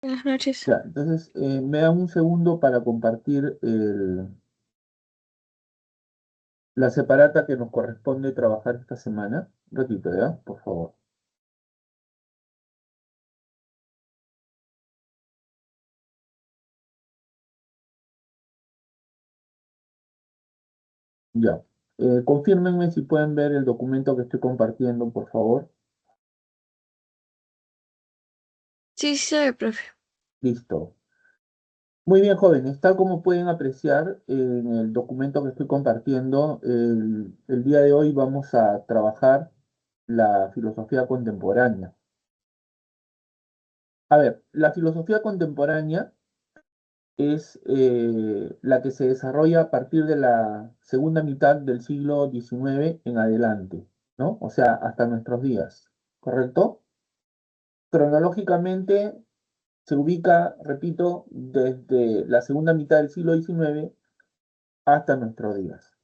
Buenas noches. Ya, entonces, me dan un segundo para compartir la separata que nos corresponde trabajar esta semana. Un ratito, ¿ya? Por favor. Ya. Confírmenme si pueden ver el documento que estoy compartiendo, por favor. Sí, sí, sabe, profe. Listo. Muy bien, jóvenes. Tal como pueden apreciar en el documento que estoy compartiendo, el día de hoy vamos a trabajar la filosofía contemporánea. A ver, la filosofía contemporánea es la que se desarrolla a partir de la segunda mitad del siglo XIX en adelante, ¿no? O sea, hasta nuestros días, ¿correcto? Cronológicamente se ubica, repito, desde la segunda mitad del siglo XIX hasta nuestros días.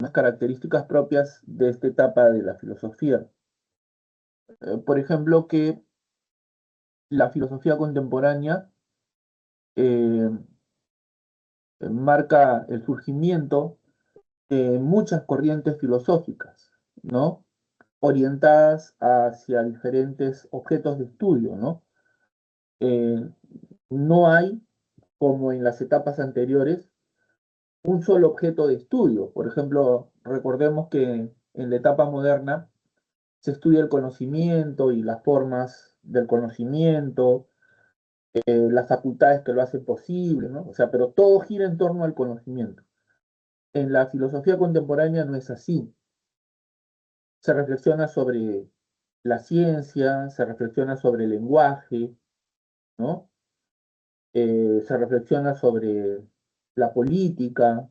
Las características propias de esta etapa de la filosofía. Por ejemplo, que la filosofía contemporánea eh, marca el surgimiento muchas corrientes filosóficas, ¿no? Orientadas hacia diferentes objetos de estudio, ¿no? Eh, no hay, como en las etapas anteriores, un solo objeto de estudio. Por ejemplo, recordemos que en la etapa moderna se estudia el conocimiento y las formas del conocimiento, las facultades que lo hacen posible, ¿no? O sea, pero todo gira en torno al conocimiento. En la filosofía contemporánea no es así. Se reflexiona sobre la ciencia, se reflexiona sobre el lenguaje, ¿no? Se reflexiona sobre la política,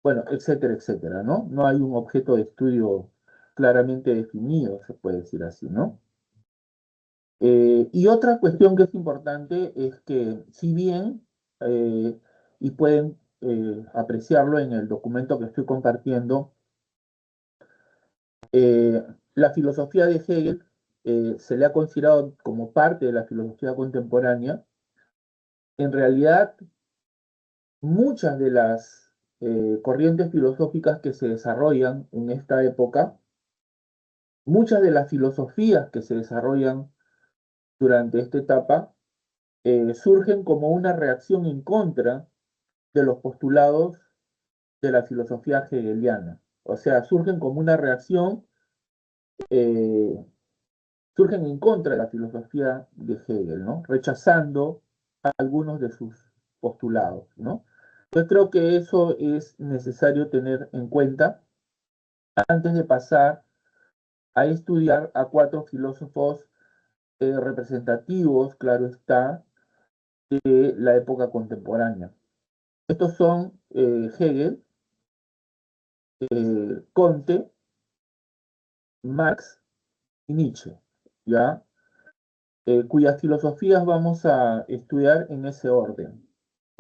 bueno, etcétera, etcétera, ¿no? No hay un objeto de estudio claramente definido, se puede decir así, ¿no? Y otra cuestión que es importante es que si bien, y pueden apreciarlo en el documento que estoy compartiendo, Eh, la filosofía de Hegel se le ha considerado como parte de la filosofía contemporánea. En realidad, muchas de las corrientes filosóficas que se desarrollan en esta época, muchas de las filosofías que se desarrollan durante esta etapa, surgen como una reacción en contra de los postulados de la filosofía hegeliana. O sea, surgen como una reacción eh, surgen en contra de la filosofía de Hegel, ¿no? Rechazando algunos de sus postulados, ¿no? Yo creo que eso es necesario tener en cuenta antes de pasar a estudiar a cuatro filósofos representativos, claro está, de la época contemporánea. Estos son Hegel, Comte, Marx y Nietzsche, ¿ya? Cuyas filosofías vamos a estudiar en ese orden,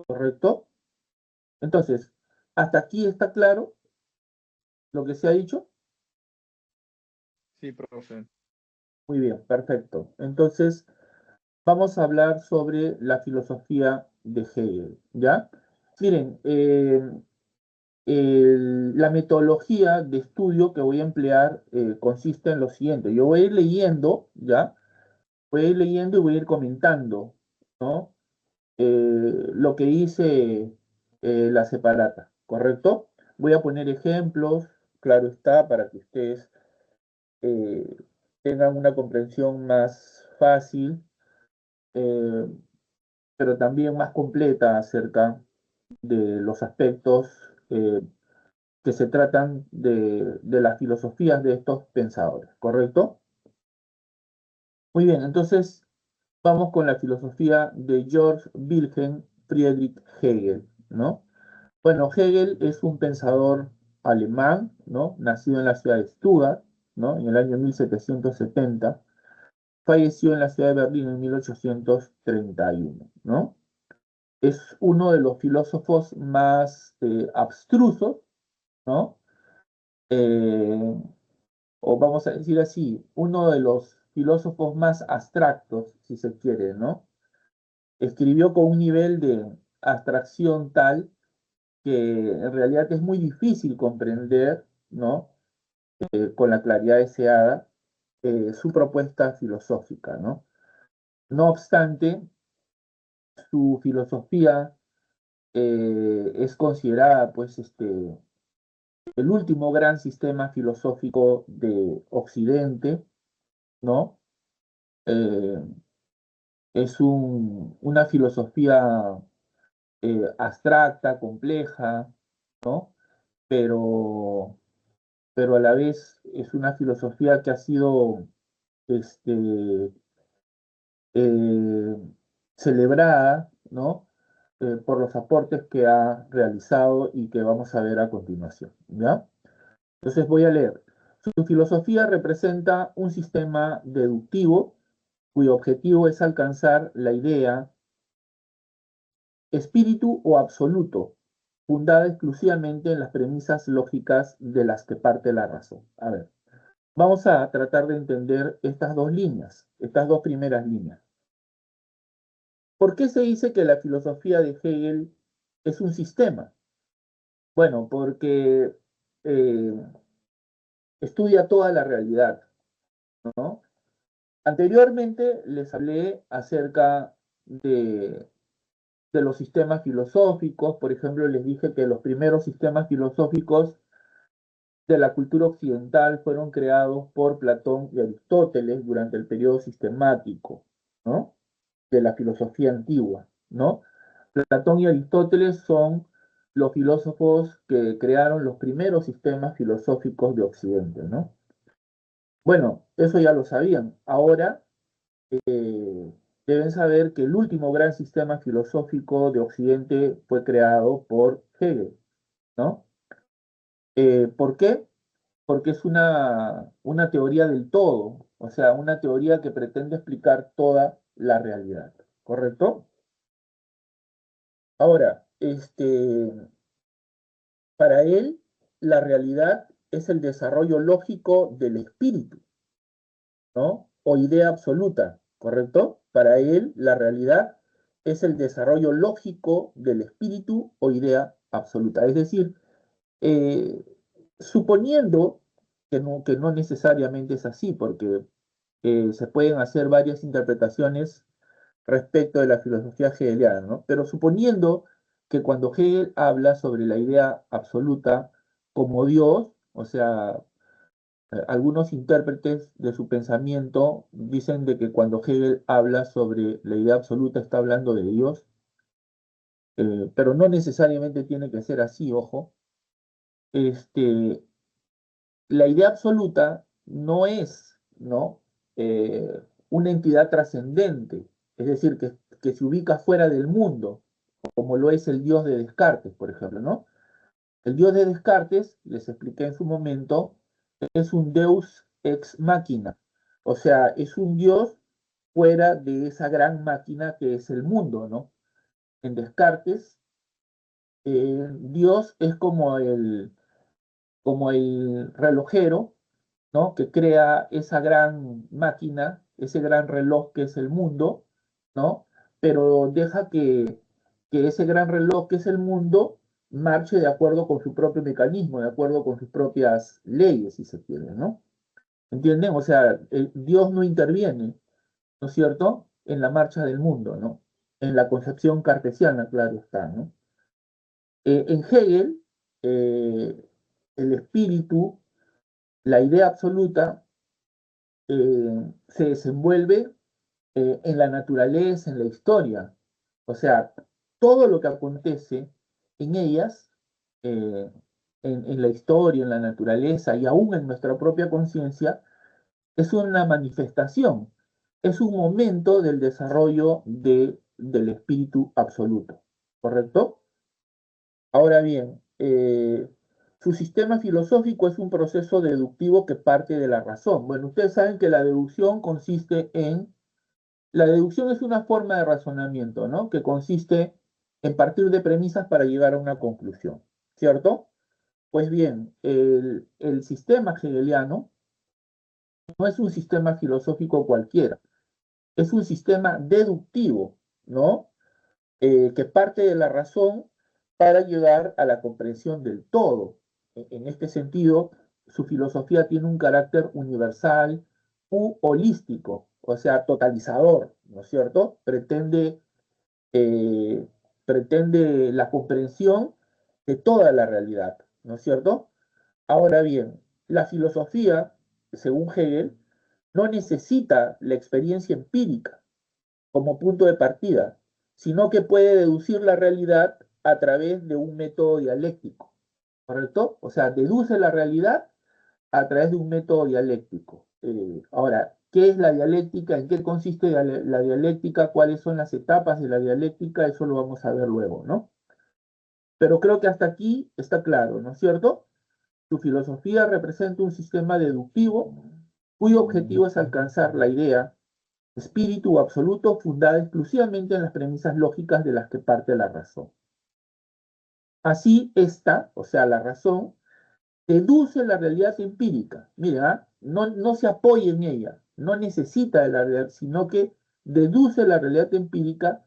¿correcto? Entonces, hasta aquí está claro lo que se ha dicho. Sí, profe. Muy bien, perfecto. Entonces, vamos a hablar sobre la filosofía de Hegel, ¿ya? Miren, la metodología de estudio que voy a emplear consiste en lo siguiente. Yo voy a ir leyendo, ¿ya? Voy a ir leyendo y voy a ir comentando, ¿no? Lo que dice la separata, ¿correcto? Voy a poner ejemplos, claro está, para que ustedes eh, tengan una comprensión más fácil, eh, pero también más completa acerca de los aspectos que se tratan de las filosofías de estos pensadores, ¿correcto? Muy bien, entonces vamos con la filosofía de Georg Wilhelm Friedrich Hegel, ¿no? Bueno, Hegel es un pensador alemán, ¿no? Nacido en la ciudad de Stuttgart, ¿no? En el año 1770. Falleció en la ciudad de Berlín en 1831, ¿no? Es uno de los filósofos más abstrusos, ¿no? Eh, o vamos a decir así, uno de los filósofos más abstractos, si se quiere, ¿no? Escribió con un nivel de abstracción tal que en realidad es muy difícil comprender, ¿no? Con la claridad deseada, su propuesta filosófica, ¿no? No obstante, su filosofía es considerada, pues, el último gran sistema filosófico de Occidente, ¿no? Eh, es una filosofía abstracta, compleja, ¿no? Pero, pero a la vez es una filosofía que ha sido este, eh, celebrada, ¿no? Por los aportes que ha realizado y que vamos a ver a continuación, ¿ya? Entonces voy a leer. Su filosofía representa un sistema deductivo cuyo objetivo es alcanzar la idea espíritu o absoluto, fundada exclusivamente en las premisas lógicas de las que parte la razón. A ver, vamos a tratar de entender estas dos líneas, estas dos primeras líneas. ¿Por qué se dice que la filosofía de Hegel es un sistema? Bueno, porque eh, estudia toda la realidad, ¿no? Anteriormente les hablé acerca de los sistemas filosóficos. Por ejemplo, les dije que los primeros sistemas filosóficos de la cultura occidental fueron creados por Platón y Aristóteles durante el periodo sistemático, ¿no? De la filosofía antigua, ¿no? Platón y Aristóteles son los filósofos que crearon los primeros sistemas filosóficos de Occidente, ¿no? Bueno, eso ya lo sabían. Ahora deben saber que el último gran sistema filosófico de Occidente fue creado por Hegel, ¿no? ¿Por qué? Porque es una teoría del todo, o sea, una teoría que pretende explicar toda la realidad, ¿correcto? Ahora, para él, la realidad es el desarrollo lógico del espíritu, ¿no? O idea absoluta, ¿correcto? Para él, la realidad es el desarrollo lógico del espíritu o idea absoluta. Es decir, eh, suponiendo que no necesariamente es así, porque se pueden hacer varias interpretaciones respecto de la filosofía hegeliana, ¿no? Pero suponiendo que cuando Hegel habla sobre la idea absoluta como Dios, o sea, algunos intérpretes de su pensamiento dicen de que cuando Hegel habla sobre la idea absoluta está hablando de Dios, pero no necesariamente tiene que ser así, ojo. Este, la idea absoluta no es, ¿no? Una entidad trascendente, es decir, que se ubica fuera del mundo, como lo es el Dios de Descartes, por ejemplo, ¿no? El Dios de Descartes, les expliqué en su momento, es un Deus ex machina, o sea, es un Dios fuera de esa gran máquina que es el mundo, ¿no? En Descartes, Dios es como el relojero, ¿no? Que crea esa gran máquina, ese gran reloj que es el mundo, ¿no? Pero deja que ese gran reloj que es el mundo marche de acuerdo con su propio mecanismo, de acuerdo con sus propias leyes, si se quiere, ¿no? ¿Entienden? O sea, Dios no interviene, ¿no es cierto?, en la marcha del mundo, ¿no? En la concepción cartesiana, claro está, ¿no? En Hegel, el espíritu, la idea absoluta, se desenvuelve en la naturaleza, en la historia. O sea, todo lo que acontece en ellas, eh, en la historia, en la naturaleza y aún en nuestra propia conciencia, es una manifestación, es un momento del desarrollo del espíritu absoluto. ¿Correcto? Ahora bien, su sistema filosófico es un proceso deductivo que parte de la razón. Bueno, ustedes saben que la deducción consiste en la deducción es una forma de razonamiento, ¿no? Que consiste en partir de premisas para llegar a una conclusión, ¿cierto? Pues bien, el sistema hegeliano no es un sistema filosófico cualquiera, es un sistema deductivo, ¿no? Que parte de la razón para llegar a la comprensión del todo. En este sentido, su filosofía tiene un carácter universal u holístico, o sea, totalizador, ¿no es cierto? Eh, pretende la comprensión de toda la realidad, ¿no es cierto? Ahora bien, la filosofía, según Hegel, no necesita la experiencia empírica como punto de partida, sino que puede deducir la realidad a través de un método dialéctico, ¿correcto? O sea, deduce la realidad a través de un método dialéctico. Ahora, ¿qué es la dialéctica? ¿En qué consiste la dialéctica? ¿Cuáles son las etapas de la dialéctica? Eso lo vamos a ver luego, ¿no? Pero creo que hasta aquí está claro, ¿no es cierto? Su filosofía representa un sistema deductivo cuyo objetivo es alcanzar la idea espíritu absoluto fundada exclusivamente en las premisas lógicas de las que parte la razón. Así, esta, o sea, la razón, deduce la realidad empírica. Mira, no se apoya en ella, no necesita de la realidad, sino que deduce la realidad empírica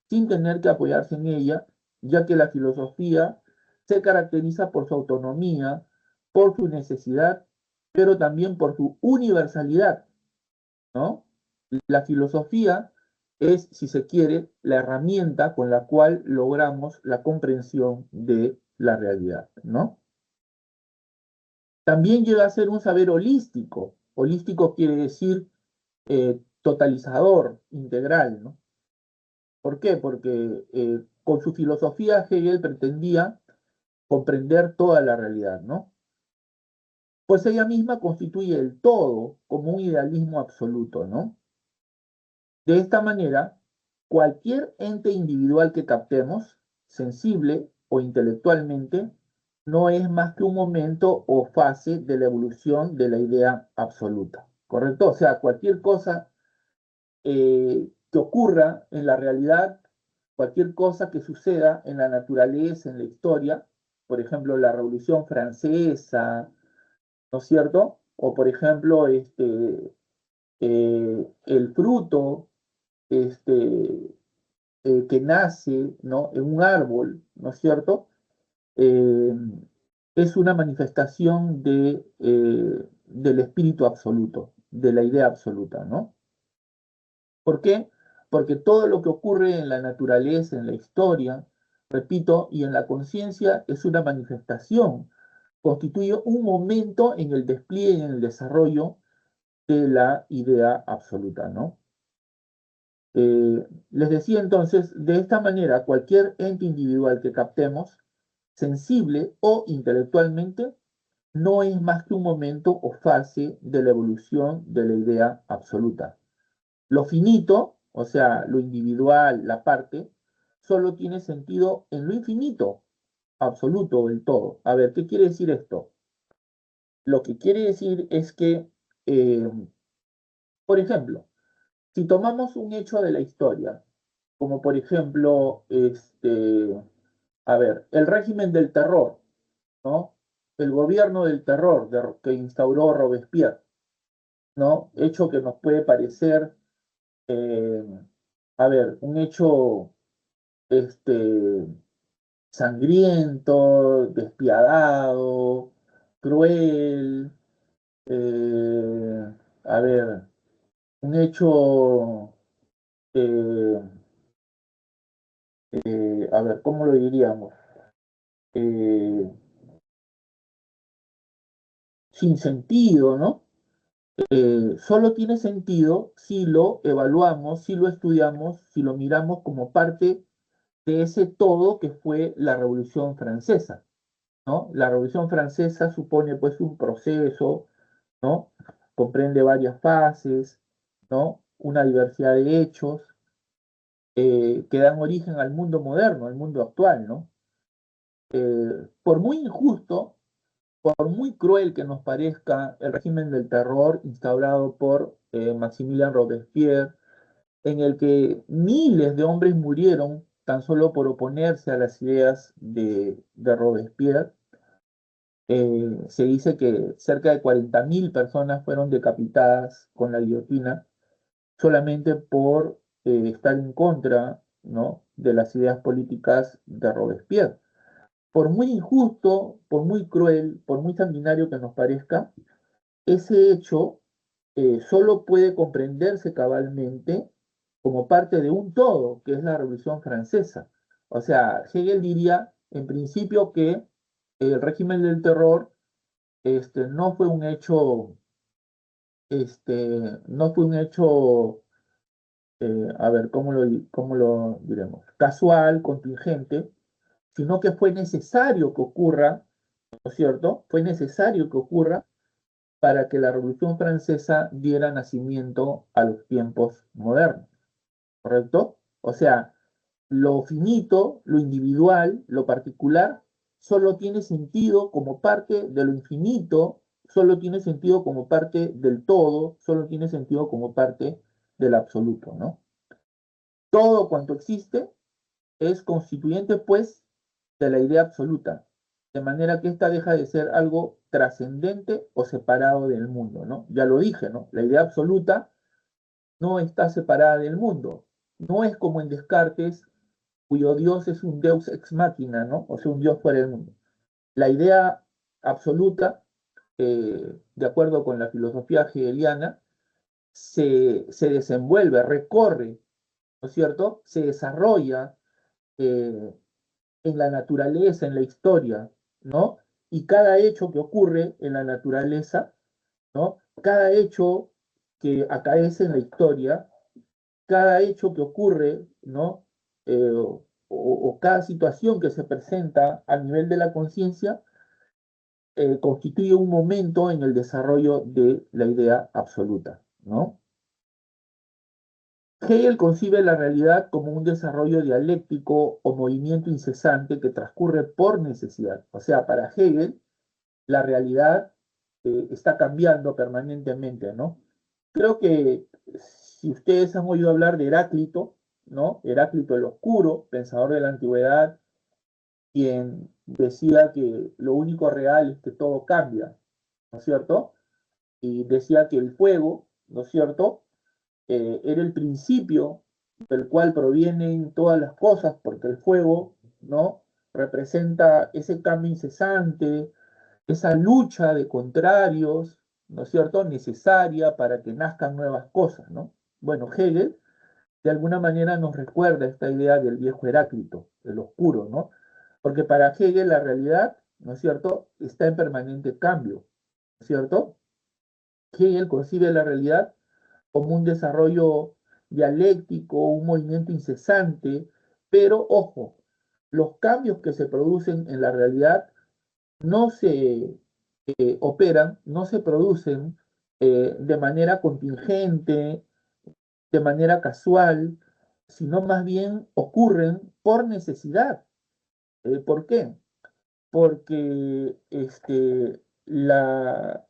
sin tener que apoyarse en ella, ya que la filosofía se caracteriza por su autonomía, por su necesidad, pero también por su universalidad, ¿no? La filosofía es, si se quiere, la herramienta con la cual logramos la comprensión de la realidad, ¿no? También llega a ser un saber holístico. Holístico quiere decir totalizador, integral, ¿no? ¿Por qué? Porque con su filosofía Hegel pretendía comprender toda la realidad, ¿no? Pues ella misma constituye el todo como un idealismo absoluto, ¿no? De esta manera, cualquier ente individual que captemos, sensible o intelectualmente, no es más que un momento o fase de la evolución de la idea absoluta. ¿Correcto? O sea, cualquier cosa que ocurra en la realidad, cualquier cosa que suceda en la naturaleza, en la historia, por ejemplo, la Revolución Francesa, ¿no es cierto? O por ejemplo, el fruto este, que nace, ¿no? En un árbol, ¿no es cierto? Eh, es una manifestación del espíritu absoluto, de la idea absoluta, ¿no? ¿Por qué? Porque todo lo que ocurre en la naturaleza, en la historia, repito, y en la conciencia es una manifestación, constituye un momento en el despliegue, en el desarrollo de la idea absoluta, ¿no? Les decía entonces, de esta manera, cualquier ente individual que captemos, sensible o intelectualmente, no es más que un momento o fase de la evolución de la idea absoluta. Lo finito, o sea, lo individual, la parte, solo tiene sentido en lo infinito, absoluto, el todo. A ver, ¿qué quiere decir esto? Lo que quiere decir es que, eh, por ejemplo, si tomamos un hecho de la historia, como por ejemplo, a ver, el régimen del terror, ¿no? El gobierno del terror que instauró Robespierre, ¿no? Hecho que nos puede parecer, eh, a ver, un hecho, este, sangriento, despiadado, cruel, a ver, un hecho, eh, a ver, ¿cómo lo diríamos? Eh, Sin sentido, ¿no? Solo tiene sentido si lo evaluamos, si lo estudiamos, si lo miramos como parte de ese todo que fue la Revolución Francesa, ¿no? La Revolución Francesa supone pues un proceso, ¿no? Comprende varias fases, ¿no? Una diversidad de hechos que dan origen al mundo moderno, al mundo actual, ¿no? Por muy injusto, por muy cruel que nos parezca el régimen del terror instaurado por Maximilien Robespierre, en el que miles de hombres murieron tan solo por oponerse a las ideas de Robespierre, Se dice que cerca de 40.000 personas fueron decapitadas con la guillotina solamente por estar en contra, ¿no?, de las ideas políticas de Robespierre. Por muy injusto, por muy cruel, por muy sanguinario que nos parezca, ese hecho solo puede comprenderse cabalmente como parte de un todo, que es la Revolución Francesa. O sea, Hegel diría, en principio, que el régimen del terror no fue un hecho, no fue un hecho, a ver, cómo lo diremos? Casual, contingente, sino que fue necesario que ocurra, ¿no es cierto? Fue necesario que ocurra para que la Revolución Francesa diera nacimiento a los tiempos modernos, ¿correcto? O sea, lo finito, lo individual, lo particular, solo tiene sentido como parte de lo infinito, solo tiene sentido como parte del todo, solo tiene sentido como parte del absoluto, ¿no? Todo cuanto existe es constituyente, pues, de la idea absoluta, de manera que ésta deja de ser algo trascendente o separado del mundo, ¿no? Ya lo dije, ¿no? La idea absoluta no está separada del mundo, no es como en Descartes, cuyo Dios es un Deus ex machina, ¿no? O sea, un Dios fuera del mundo. La idea absoluta, de acuerdo con la filosofía hegeliana, se desenvuelve, recorre, ¿no es cierto? Se desarrolla eh, en la naturaleza, en la historia, ¿no? Y cada hecho que ocurre en la naturaleza, ¿no? Cada hecho que acaece en la historia, cada hecho que ocurre, ¿no? O cada situación que se presenta a nivel de la conciencia, constituye un momento en el desarrollo de la idea absoluta, ¿no? Hegel concibe la realidad como un desarrollo dialéctico o movimiento incesante que transcurre por necesidad. O sea, para Hegel, la realidad está cambiando permanentemente, ¿no? Creo que si ustedes han oído hablar de Heráclito, ¿no? Heráclito el Oscuro, pensador de la antigüedad, quien decía que lo único real es que todo cambia, ¿no es cierto? Y decía que el fuego, ¿no es cierto?, era el principio del cual provienen todas las cosas, porque el fuego, ¿no?, representa ese cambio incesante, esa lucha de contrarios, ¿no es cierto?, necesaria para que nazcan nuevas cosas, ¿no? Bueno, Hegel de alguna manera nos recuerda esta idea del viejo Heráclito, el oscuro, ¿no? Porque para Hegel la realidad, ¿no es cierto?, está en permanente cambio, ¿no es cierto? Hegel concibe la realidad como un desarrollo dialéctico, un movimiento incesante, pero ojo, los cambios que se producen en la realidad no se operan, no se producen de manera contingente, de manera casual, sino más bien ocurren por necesidad. ¿Por qué? Porque la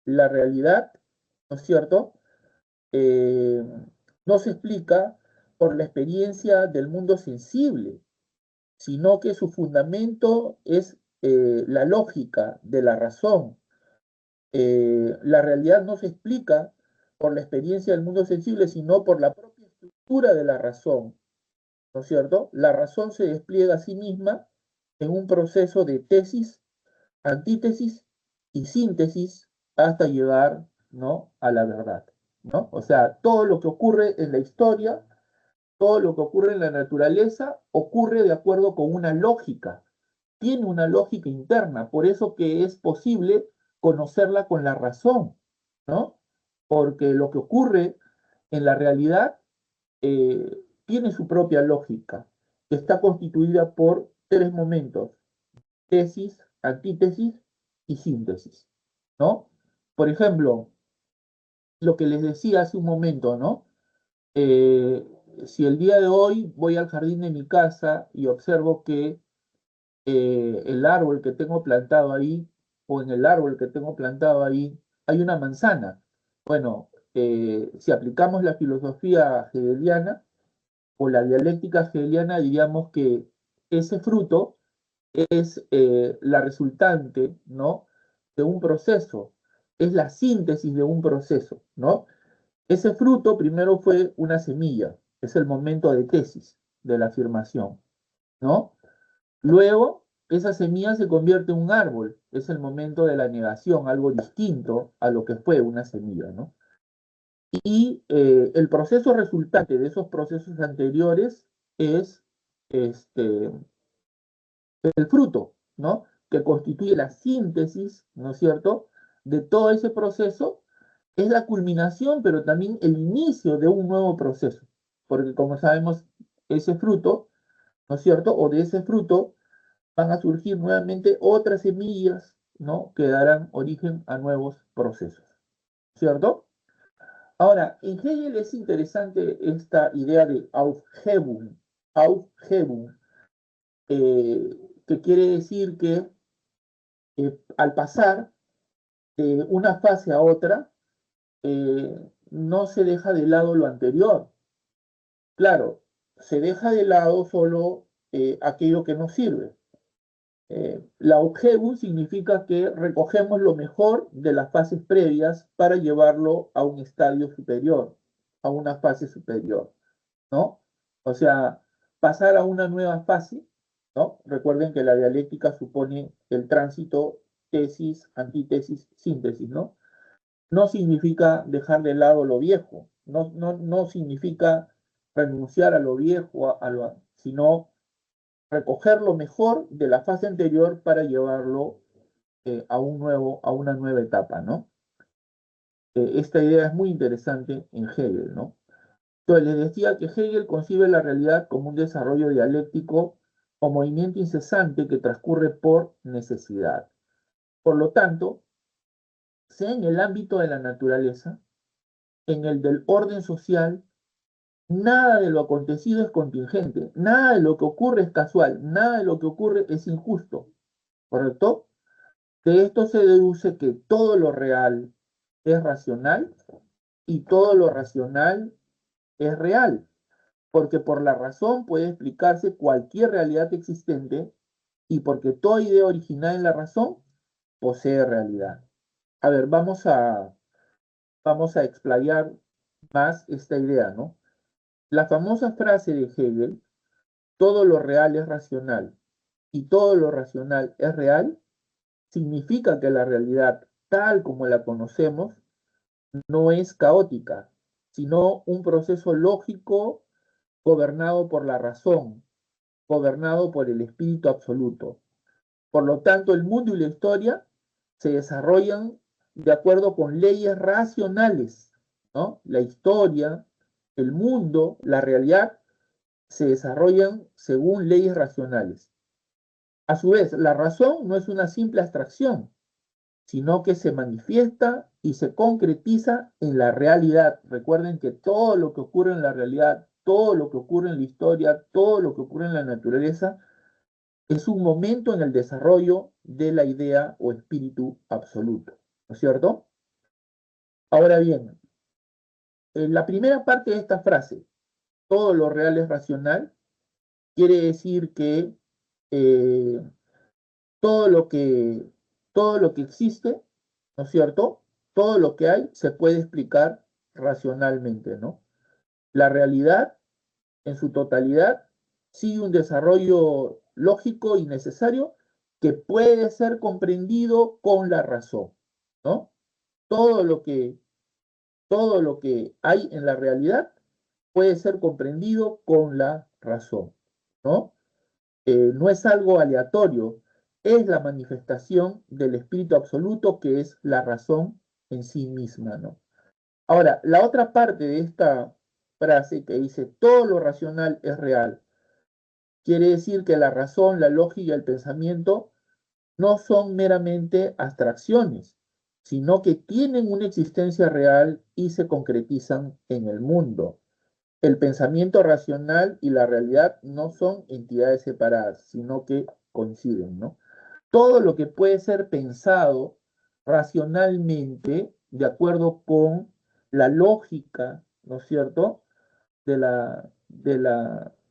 realidad, ¿no es cierto?, eh, no se explica por la experiencia del mundo sensible, sino que su fundamento es la lógica de la razón. La realidad no se explica por la experiencia del mundo sensible, sino por la propia estructura de la razón, ¿no es cierto? La razón se despliega a sí misma en un proceso de tesis, antítesis y síntesis hasta llegar, ¿no?, a la verdad, ¿no? O sea, todo lo que ocurre en la historia, todo lo que ocurre en la naturaleza, ocurre de acuerdo con una lógica, tiene una lógica interna, por eso que es posible conocerla con la razón, ¿no? Porque lo que ocurre en la realidad tiene su propia lógica, que está constituida por tres momentos: tesis, antítesis y síntesis, ¿no? Por ejemplo, lo que les decía hace un momento, ¿no? Eh, si el día de hoy voy al jardín de mi casa y observo que el árbol que tengo plantado ahí, o en el árbol que tengo plantado ahí, hay una manzana. Bueno, si aplicamos la filosofía hegeliana o la dialéctica hegeliana, diríamos que ese fruto es la resultante, ¿no?, de un proceso, es la síntesis de un proceso, ¿no? Ese fruto primero fue una semilla, es el momento de tesis, de la afirmación, ¿no? Luego, esa semilla se convierte en un árbol, es el momento de la negación, algo distinto a lo que fue una semilla, ¿no? Y el proceso resultante de esos procesos anteriores es este, el fruto, ¿no? Que constituye la síntesis, ¿no es cierto?, de todo ese proceso, es la culminación, pero también el inicio de un nuevo proceso, porque como sabemos, ese fruto, ¿no es cierto?, o de ese fruto van a surgir nuevamente otras semillas, ¿no?, que darán origen a nuevos procesos, ¿cierto? Ahora, en Hegel es interesante esta idea de Aufhebung, Aufhebung, que quiere decir que al pasar de una fase a otra, no se deja de lado lo anterior. Claro, se deja de lado solo aquello que no sirve. La Aufhebung significa que recogemos lo mejor de las fases previas para llevarlo a un estadio superior, a una fase superior, ¿no? O sea, pasar a una nueva fase, ¿no? Recuerden que la dialéctica supone el tránsito tesis, antítesis, síntesis, ¿no? No significa dejar de lado lo viejo, no significa renunciar a lo viejo, sino recoger lo mejor de la fase anterior para llevarlo a una nueva etapa, ¿no? Esta idea es muy interesante en Hegel, ¿no? Entonces, les decía que Hegel concibe la realidad como un desarrollo dialéctico o movimiento incesante que transcurre por necesidad. Por lo tanto, sea en el ámbito de la naturaleza, en el del orden social, nada de lo acontecido es contingente, nada de lo que ocurre es casual, nada de lo que ocurre es injusto, ¿correcto? De esto se deduce que todo lo real es racional y todo lo racional es real, porque por la razón puede explicarse cualquier realidad existente y porque toda idea originada en la razón posee realidad. A ver, vamos a explayar más esta idea, ¿no? La famosa frase de Hegel, todo lo real es racional y todo lo racional es real, significa que la realidad, tal como la conocemos, no es caótica, sino un proceso lógico gobernado por la razón, gobernado por el espíritu absoluto. Por lo tanto, el mundo y la historia se desarrollan de acuerdo con leyes racionales, ¿no? La historia, el mundo, la realidad se desarrollan según leyes racionales. A su vez, la razón no es una simple abstracción, sino que se manifiesta y se concretiza en la realidad. Recuerden que todo lo que ocurre en la realidad, todo lo que ocurre en la historia, todo lo que ocurre en la naturaleza, es un momento en el desarrollo de la idea o espíritu absoluto, ¿no es cierto? Ahora bien, en la primera parte de esta frase, todo lo real es racional, quiere decir que eh, todo lo que, todo lo que existe, ¿no es cierto? Todo lo que hay se puede explicar racionalmente, ¿no? La realidad en su totalidad sigue un desarrollo lógico y necesario que puede ser comprendido con la razón, ¿no? Todo lo que, todo lo que hay en la realidad puede ser comprendido con la razón, ¿no? No es algo aleatorio, es la manifestación del espíritu absoluto que es la razón en sí misma, ¿no? Ahora, la otra parte de esta frase que dice todo lo racional es real, quiere decir que la razón, la lógica y el pensamiento no son meramente abstracciones, sino que tienen una existencia real y se concretizan en el mundo. El pensamiento racional y la realidad no son entidades separadas, sino que coinciden, ¿no? Todo lo que puede ser pensado racionalmente, de acuerdo con la lógica, ¿no es cierto?, de la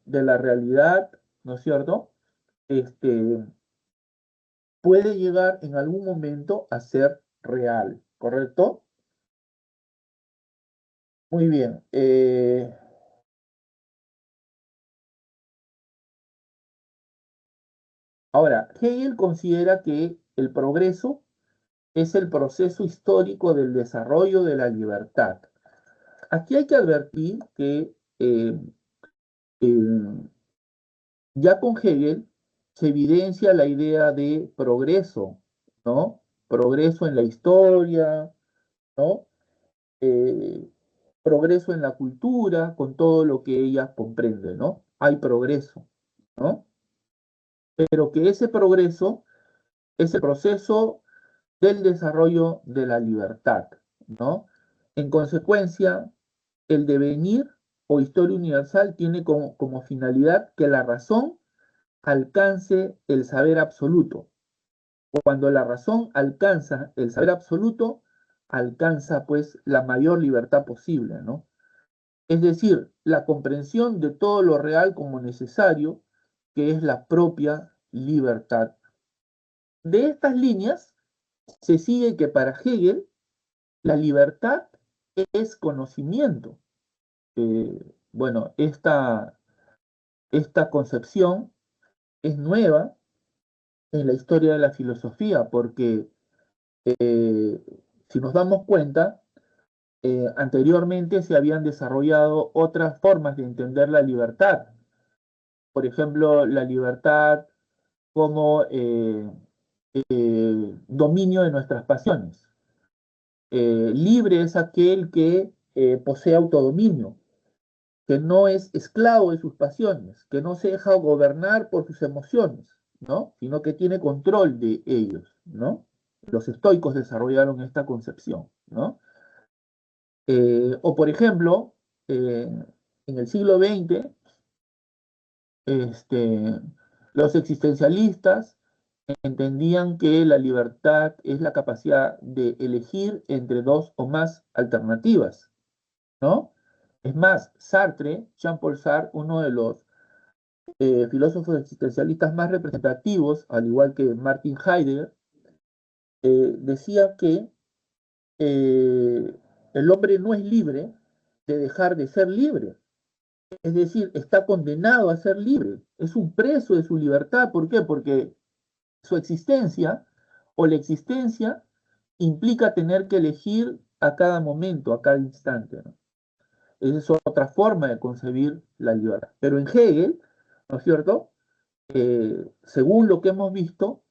realidad, ¿no es cierto?, este, puede llegar en algún momento a ser real, ¿correcto? Muy bien. Ahora, Hegel considera que el progreso es el proceso histórico del desarrollo de la libertad. Aquí hay que advertir que eh, ya con Hegel se evidencia la idea de progreso, ¿no? Progreso en la historia, ¿no? Eh, progreso en la cultura, con todo lo que ella comprende, ¿no? Hay progreso, ¿no? Pero que ese progreso es el proceso del desarrollo de la libertad, ¿no? En consecuencia, el devenir o historia universal tiene como finalidad que la razón alcance el saber absoluto. Cuando la razón alcanza el saber absoluto, alcanza pues la mayor libertad posible, ¿no? Es decir, la comprensión de todo lo real como necesario, que es la propia libertad. De estas líneas se sigue que para Hegel la libertad es conocimiento. Bueno, esta concepción es nueva en la historia de la filosofía, porque si nos damos cuenta, anteriormente se habían desarrollado otras formas de entender la libertad. Por ejemplo, la libertad como dominio de nuestras pasiones. Libre es aquel que posee autodominio, que no es esclavo de sus pasiones, que no se deja gobernar por sus emociones, ¿no? Sino que tiene control de ellos, ¿no? Los estoicos desarrollaron esta concepción, ¿no? O por ejemplo, en el siglo XX, los existencialistas entendían que la libertad es la capacidad de elegir entre dos o más alternativas, ¿no? Es más, Sartre, Jean-Paul Sartre, uno de los filósofos existencialistas más representativos, al igual que Martin Heidegger, decía que el hombre no es libre de dejar de ser libre. Es decir, está condenado a ser libre. Es un preso de su libertad. ¿Por qué? Porque su existencia o la existencia implica tener que elegir a cada momento, a cada instante, ¿no? Esa es otra forma de concebir la libertad. Pero en Hegel, ¿no es cierto? Según lo que hemos visto,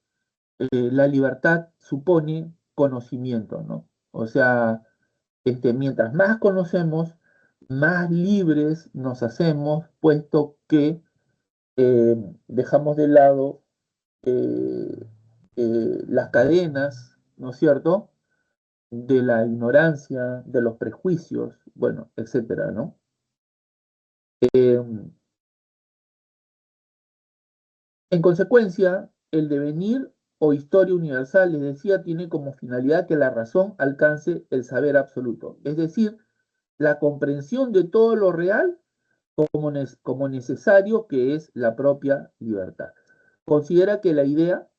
la libertad supone conocimiento, ¿no? O sea, mientras más conocemos, más libres nos hacemos, puesto que dejamos de lado las cadenas, ¿no es cierto?, de la ignorancia, de los prejuicios, bueno, etcétera, ¿no? En consecuencia, el devenir o historia universal, les decía, tiene como finalidad que la razón alcance el saber absoluto, es decir, la comprensión de todo lo real como necesario que es la propia libertad. Considera que la idea,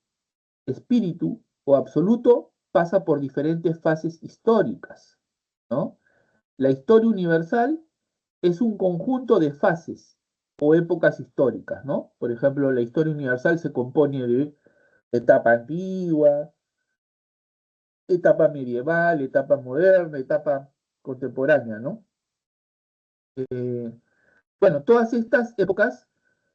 espíritu o absoluto, pasa por diferentes fases históricas, ¿no? La historia universal es un conjunto de fases o épocas históricas, ¿no? Por ejemplo, la historia universal se compone de etapa antigua, etapa medieval, etapa moderna, etapa contemporánea, ¿no? Bueno, todas estas épocas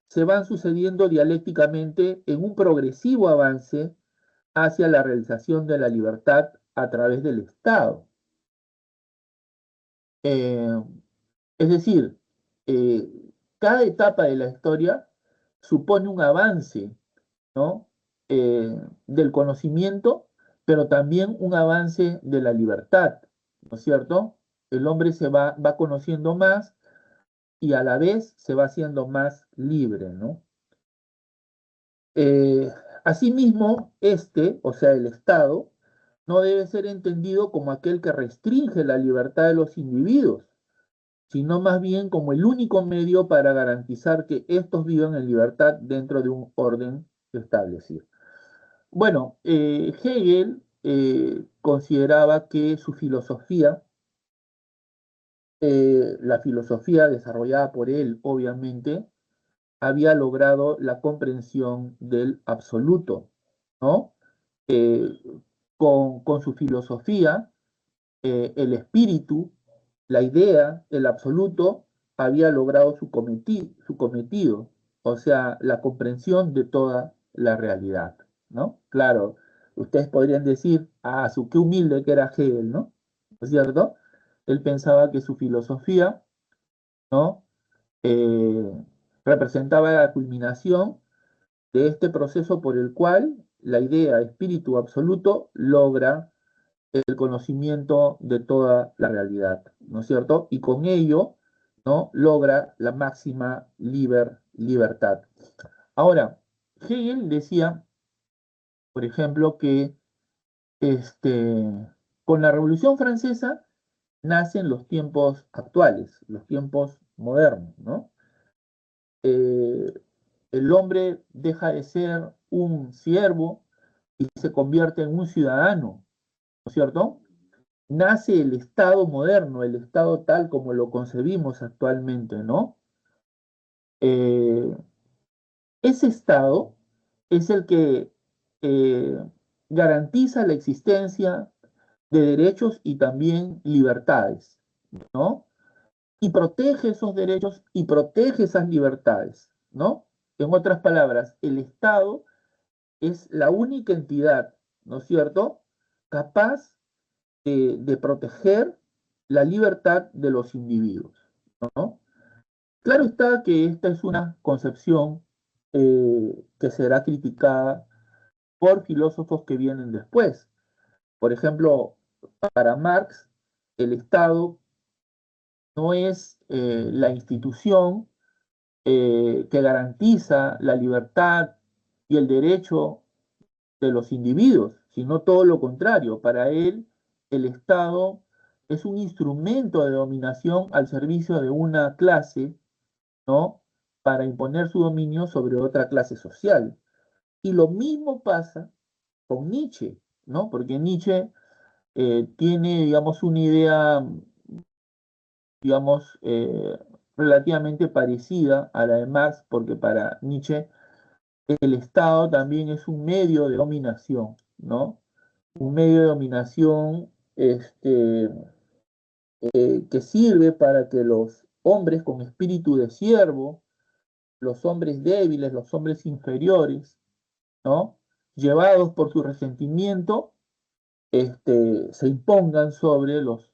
se van sucediendo dialécticamente en un progresivo avance hacia la realización de la libertad a través del Estado. Eh, es decir, eh, cada etapa de la historia supone un avance, ¿no? Del conocimiento, pero también un avance de la libertad, ¿no es cierto? El hombre va conociendo más y a la vez se va haciendo más libre, ¿no? Eh, Asimismo, o sea, el Estado, no debe ser entendido como aquel que restringe la libertad de los individuos, sino más bien como el único medio para garantizar que estos vivan en libertad dentro de un orden establecido. Bueno, Hegel consideraba que su filosofía, la filosofía desarrollada por él, obviamente, había logrado la comprensión del absoluto, ¿no? Eh, con su filosofía, el espíritu, la idea, el absoluto, había logrado su cometido, o sea, la comprensión de toda la realidad, ¿no? Claro, ustedes podrían decir, ah, qué humilde que era Hegel, ¿no? ¿No es cierto? Él pensaba que su filosofía, ¿no? Eh, representaba la culminación de este proceso por el cual la idea espíritu absoluto logra el conocimiento de toda la realidad, ¿no es cierto? Y con ello, ¿no? Logra la máxima libertad. Ahora, Hegel decía, por ejemplo, que con la Revolución Francesa nacen los tiempos actuales, los tiempos modernos, ¿no? Eh, el hombre deja de ser un siervo y se convierte en un ciudadano, ¿no es cierto? Nace el Estado moderno, el Estado tal como lo concebimos actualmente, ¿no? Eh, ese Estado es el que eh, garantiza la existencia de derechos y también libertades, ¿no? Y protege esos derechos y protege esas libertades, ¿no? En otras palabras, el Estado es la única entidad, ¿no es cierto?, capaz de proteger la libertad de los individuos, ¿no? Claro está que esta es una concepción que será criticada por filósofos que vienen después. Por ejemplo, para Marx, el Estado no es la institución que garantiza la libertad y el derecho de los individuos, sino todo lo contrario. Para él, el Estado es un instrumento de dominación al servicio de una clase, ¿no? Para imponer su dominio sobre otra clase social. Y lo mismo pasa con Nietzsche, ¿no? Porque Nietzsche tiene, digamos, una idea, digamos, relativamente parecida a la de Marx, porque para Nietzsche el Estado también es un medio de dominación, ¿no? Un medio de dominación que sirve para que los hombres con espíritu de siervo, los hombres débiles, los hombres inferiores, ¿no? Llevados por su resentimiento, se impongan sobre los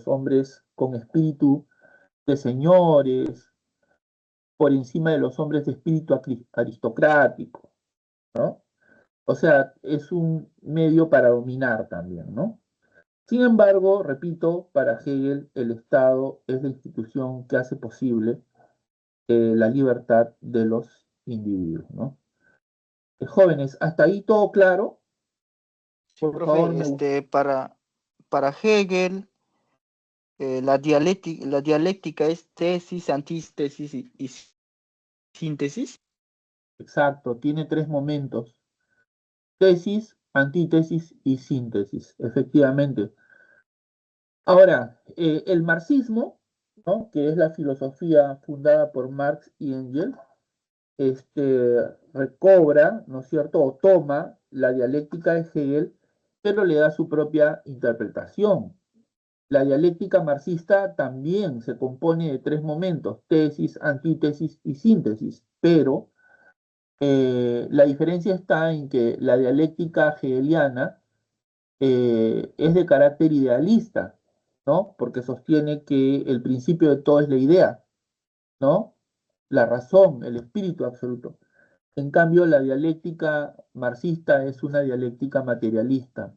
hombres con espíritu de señores, por encima de los hombres de espíritu aristocrático, ¿no? O sea, es un medio para dominar también, ¿no? Sin embargo, repito, para Hegel el Estado es la institución que hace posible la libertad de los individuos, ¿no? Jóvenes, hasta ahí todo claro. Sí, Por favor, profe, para Hegel, la dialéctica es tesis, antítesis y síntesis. exacto, tiene tres momentos: tesis, antítesis y síntesis, efectivamente. Ahora, el marxismo, ¿no? Que es la filosofía fundada por Marx y Engels, recobra, ¿no es cierto?, o toma la dialéctica de Hegel, pero le da su propia interpretación. La dialéctica marxista también se compone de tres momentos: tesis, antítesis y síntesis, pero la diferencia está en que la dialéctica hegeliana es de carácter idealista, ¿no? Porque sostiene que el principio de todo es la idea, ¿no? La razón, el espíritu absoluto. En cambio, la dialéctica marxista es una dialéctica materialista,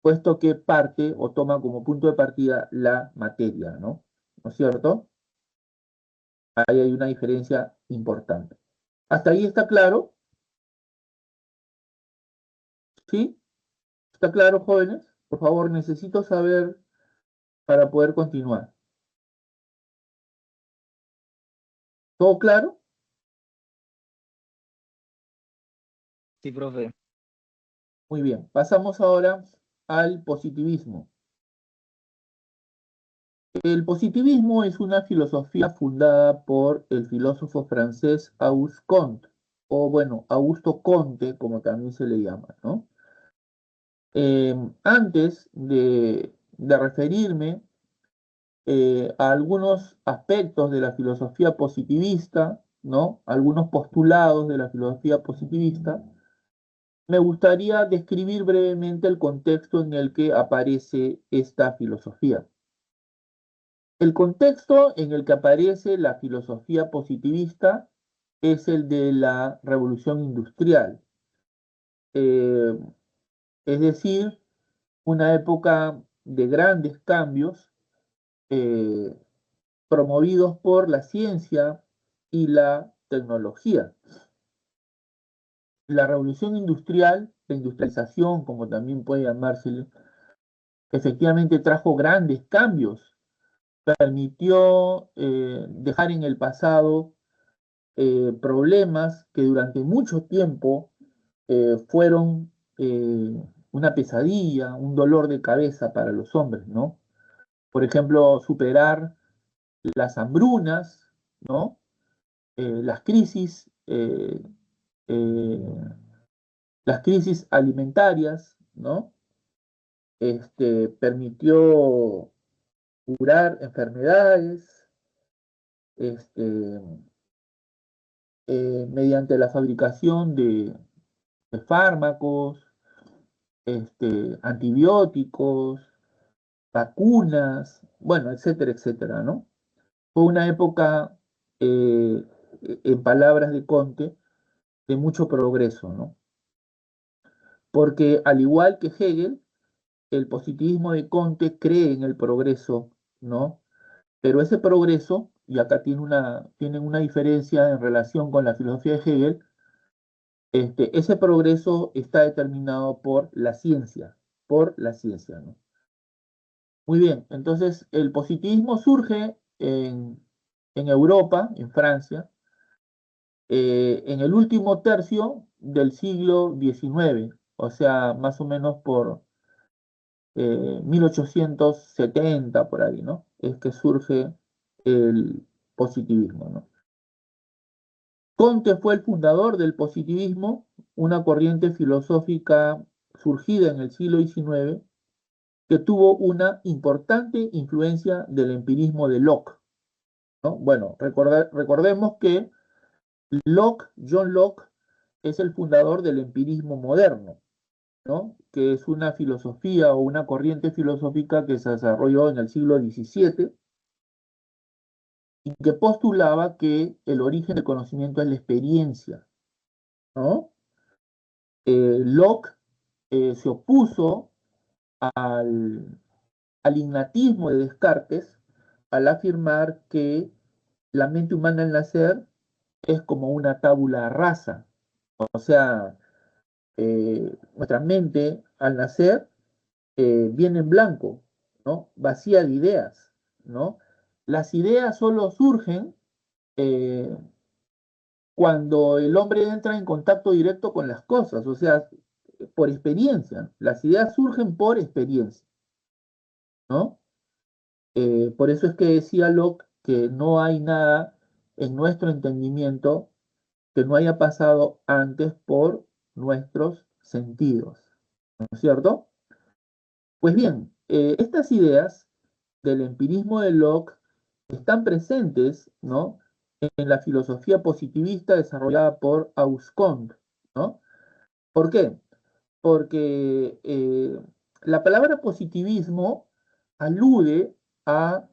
puesto que parte o toma como punto de partida la materia, ¿no? ¿No es cierto? Ahí hay una diferencia importante. ¿Hasta ahí está claro? ¿Sí? ¿Está claro, jóvenes? Por favor, necesito saber para poder continuar. ¿Todo claro? Sí, profe. Muy bien, pasamos ahora al positivismo. El positivismo es una filosofía fundada por el filósofo francés Auguste Comte, o bueno, Augusto Comte, como también se le llama, ¿no? Antes de referirme a algunos aspectos de la filosofía positivista, ¿no? Algunos postulados de la filosofía positivista, me gustaría describir brevemente el contexto en el que aparece esta filosofía. El contexto en el que aparece la filosofía positivista es el de la revolución industrial, eh, es decir, una época de grandes cambios eh, promovidos por la ciencia y la tecnología. La revolución industrial, la industrialización, como también puede llamarse, efectivamente trajo grandes cambios, permitió dejar en el pasado problemas que durante mucho tiempo fueron una pesadilla, un dolor de cabeza para los hombres, ¿no? Por ejemplo, superar las hambrunas, ¿no? Las crisis, eh, las crisis alimentarias, ¿no? Permitió curar enfermedades, este, mediante la fabricación de fármacos, antibióticos, vacunas, bueno, etcétera, etcétera, ¿no? Fue una época, eh, en palabras de Comte, de mucho progreso, ¿no? Porque al igual que Hegel, el positivismo de Comte cree en el progreso, ¿no? Pero ese progreso, y acá tienen una diferencia en relación con la filosofía de Hegel, ese progreso está determinado por la ciencia, ¿no? Muy bien, entonces el positivismo surge en Europa, en Francia, en el último tercio del siglo XIX, o sea, más o menos por 1870, por ahí, ¿no? Es que surge el positivismo, ¿no? Comte fue el fundador del positivismo, una corriente filosófica surgida en el siglo XIX que tuvo una importante influencia del empirismo de Locke, ¿no? Bueno, recordemos que John Locke, es el fundador del empirismo moderno, ¿no? Que es una filosofía o una corriente filosófica que se desarrolló en el siglo XVII y que postulaba que el origen del conocimiento es la experiencia, ¿no? Locke se opuso al, al ignatismo de Descartes al afirmar que la mente humana al nacer es como una tabula rasa, o sea, nuestra mente al nacer viene en blanco, ¿no? Vacía de ideas, ¿no? Las ideas solo surgen eh, cuando el hombre entra en contacto directo con las cosas, o sea, por experiencia. Las ideas surgen por experiencia, ¿no? Por eso es que decía Locke que no hay nada en nuestro entendimiento que no haya pasado antes por nuestros sentidos, ¿no es cierto? Pues bien, estas ideas del empirismo de Locke están presentes, ¿no? En la filosofía positivista desarrollada por Auguste Comte, ¿no? ¿Por qué? Porque la palabra positivismo alude a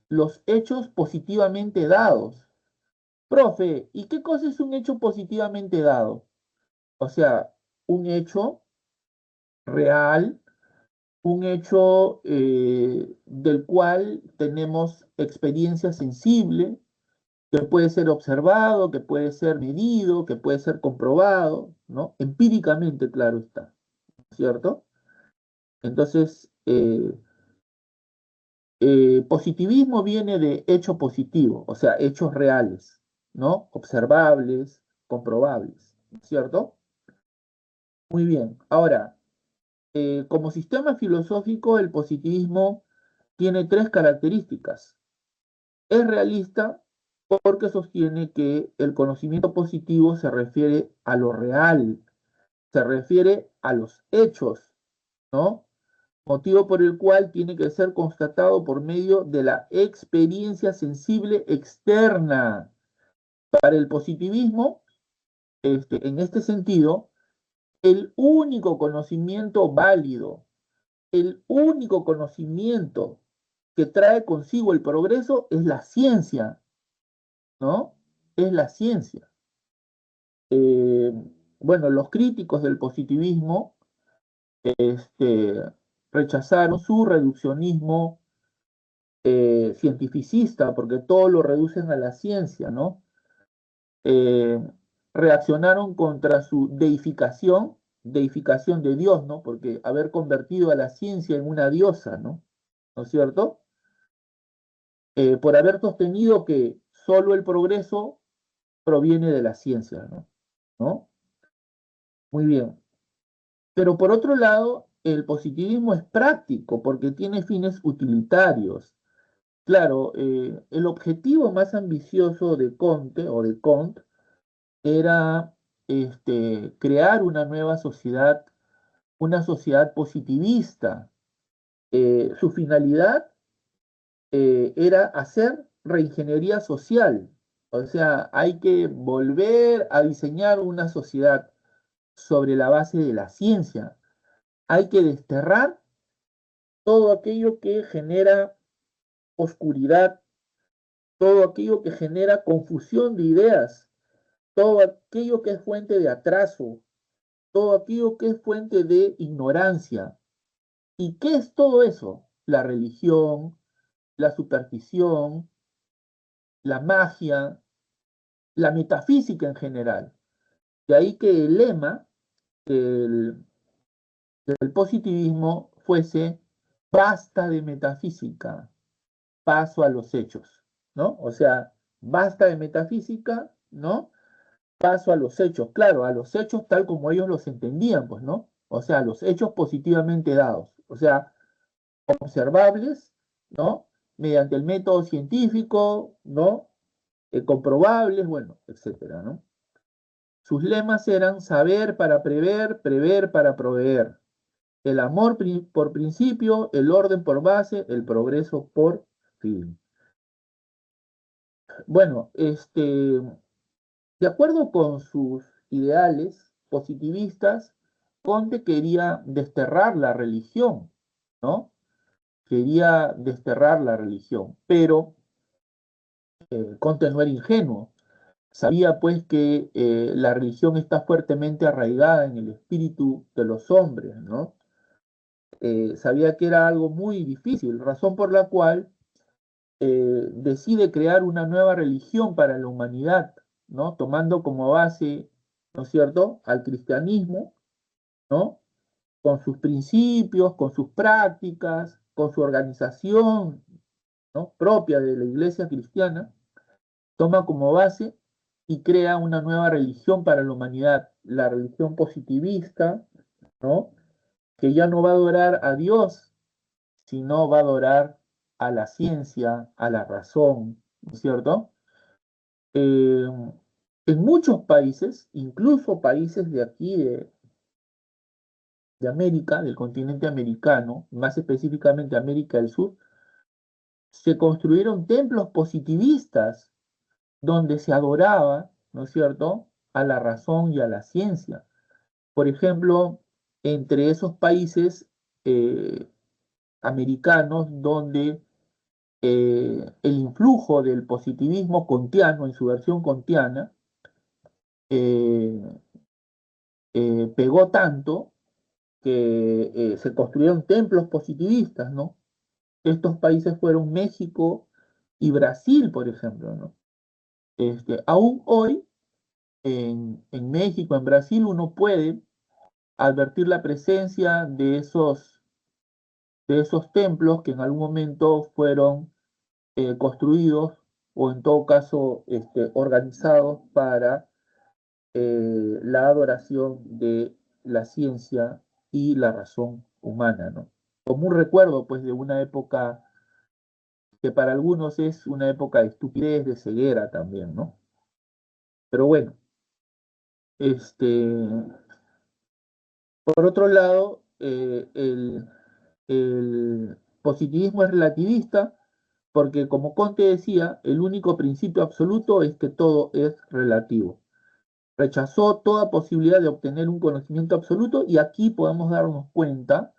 los hechos positivamente dados. Profe, ¿y qué cosa es un hecho positivamente dado? O sea, un hecho real, un hecho del cual tenemos experiencia sensible, que puede ser observado, que puede ser medido, que puede ser comprobado, ¿no? Empíricamente, claro está, ¿cierto? Entonces, positivismo viene de hecho positivo, o sea, hechos reales, ¿no? Observables, comprobables, ¿cierto? Muy bien. Ahora, Como sistema filosófico, el positivismo tiene tres características. Es realista porque sostiene que el conocimiento positivo se refiere a lo real, se refiere a los hechos, ¿no? Motivo por el cual tiene que ser constatado por medio de la experiencia sensible externa. Para el positivismo, en este sentido, el único conocimiento válido, el único conocimiento que trae consigo el progreso es la ciencia, ¿no? Es la ciencia. Eh, bueno, los críticos del positivismo rechazaron su reduccionismo cientificista, porque todo lo reducen a la ciencia, ¿no? Eh, reaccionaron contra su deificación de Dios, ¿no? Porque haber convertido a la ciencia en una diosa, ¿no? ¿No es cierto? Por haber sostenido que solo el progreso proviene de la ciencia, ¿no? ¿No? Muy bien. Pero por otro lado, el positivismo es práctico porque tiene fines utilitarios. Claro, el objetivo más ambicioso de Comte o de Comte era crear una sociedad positivista. Su finalidad era hacer reingeniería social. O sea, hay que volver a diseñar una sociedad sobre la base de la ciencia. Hay que desterrar todo aquello que genera oscuridad, todo aquello que genera confusión de ideas, todo aquello que es fuente de atraso, todo aquello que es fuente de ignorancia. ¿Y qué es todo eso? La religión, la superstición, la magia, la metafísica en general. De ahí que el lema del, del positivismo fuese basta de metafísica, paso a los hechos, ¿no? O sea, basta de metafísica, ¿no? Paso a los hechos, claro, a los hechos tal como ellos los entendían, pues, ¿no? O sea, los hechos positivamente dados, o sea, observables, ¿no? Mediante el método científico, ¿no? Comprobables, bueno, etcétera, ¿no? Sus lemas eran saber para prever, prever para proveer, el amor por principio, el orden por base, el progreso por fin. Bueno, de acuerdo con sus ideales positivistas, Conte quería desterrar la religión, ¿no? Quería desterrar la religión, pero Conte no era ingenuo. Sabía pues que la religión está fuertemente arraigada en el espíritu de los hombres, ¿no? Sabía que era algo muy difícil, razón por la cual decide crear una nueva religión para la humanidad, ¿no? Tomando como base, ¿no es cierto?, al cristianismo, ¿no? Con sus principios, con sus prácticas, con su organización, ¿no? Propia de la iglesia cristiana, toma como base y crea una nueva religión para la humanidad, la religión positivista, ¿no? Que ya no va a adorar a Dios, sino va a adorar a la ciencia, a la razón, ¿no es cierto? Eh, en muchos países, incluso países de aquí, de América, del continente americano, más específicamente América del Sur, se construyeron templos positivistas donde se adoraba, ¿no es cierto?, a la razón y a la ciencia. Por ejemplo, entre esos países americanos donde el influjo del positivismo kantiano, en su versión kantiana, eh, pegó tanto que se construyeron templos positivistas, ¿no? Estos países fueron México y Brasil, por ejemplo, ¿no? Aún hoy, en México, en Brasil, uno puede advertir la presencia de esos templos que en algún momento fueron construidos o en todo caso organizados para la adoración de la ciencia y la razón humana, ¿no? Como un recuerdo, pues, de una época que para algunos es una época de estupidez, de ceguera también, ¿no? Pero bueno, por otro lado, el positivismo es relativista porque, como Comte decía, el único principio absoluto es que todo es relativo. Rechazó toda posibilidad de obtener un conocimiento absoluto y aquí podemos darnos cuenta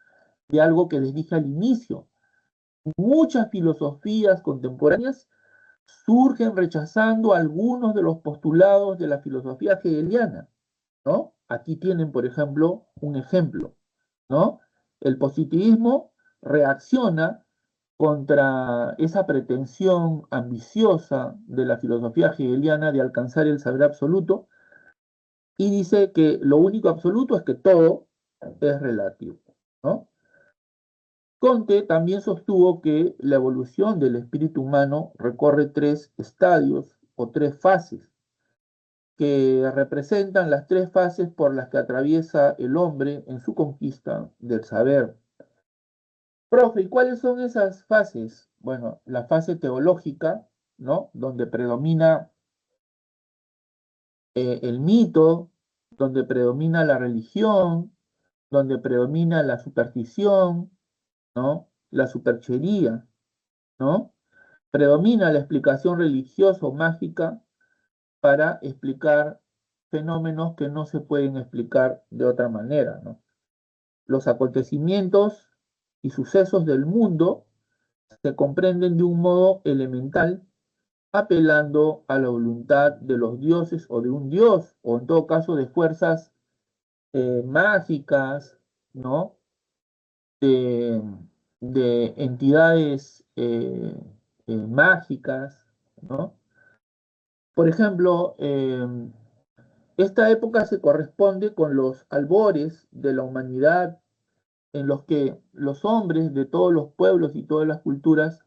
de algo que les dije al inicio. Muchas filosofías contemporáneas surgen rechazando algunos de los postulados de la filosofía hegeliana, ¿no? Aquí tienen, por ejemplo, un ejemplo, ¿no? El positivismo reacciona contra esa pretensión ambiciosa de la filosofía hegeliana de alcanzar el saber absoluto y dice que lo único absoluto es que todo es relativo, ¿no? Comte también sostuvo que la evolución del espíritu humano recorre tres estadios o tres fases que representan las tres fases por las que atraviesa el hombre en su conquista del saber. Profe, ¿y cuáles son esas fases? Bueno, la fase teológica, ¿no? Donde predomina el mito, donde predomina la religión, donde predomina la superstición, ¿no? La superchería, ¿no? Predomina la explicación religiosa o mágica para explicar fenómenos que no se pueden explicar de otra manera, ¿no? Los acontecimientos y sucesos del mundo se comprenden de un modo elemental, apelando a la voluntad de los dioses o de un dios, o en todo caso de fuerzas mágicas, ¿no? De, de entidades mágicas, ¿no? Por ejemplo, esta época se corresponde con los albores de la humanidad en los que los hombres de todos los pueblos y todas las culturas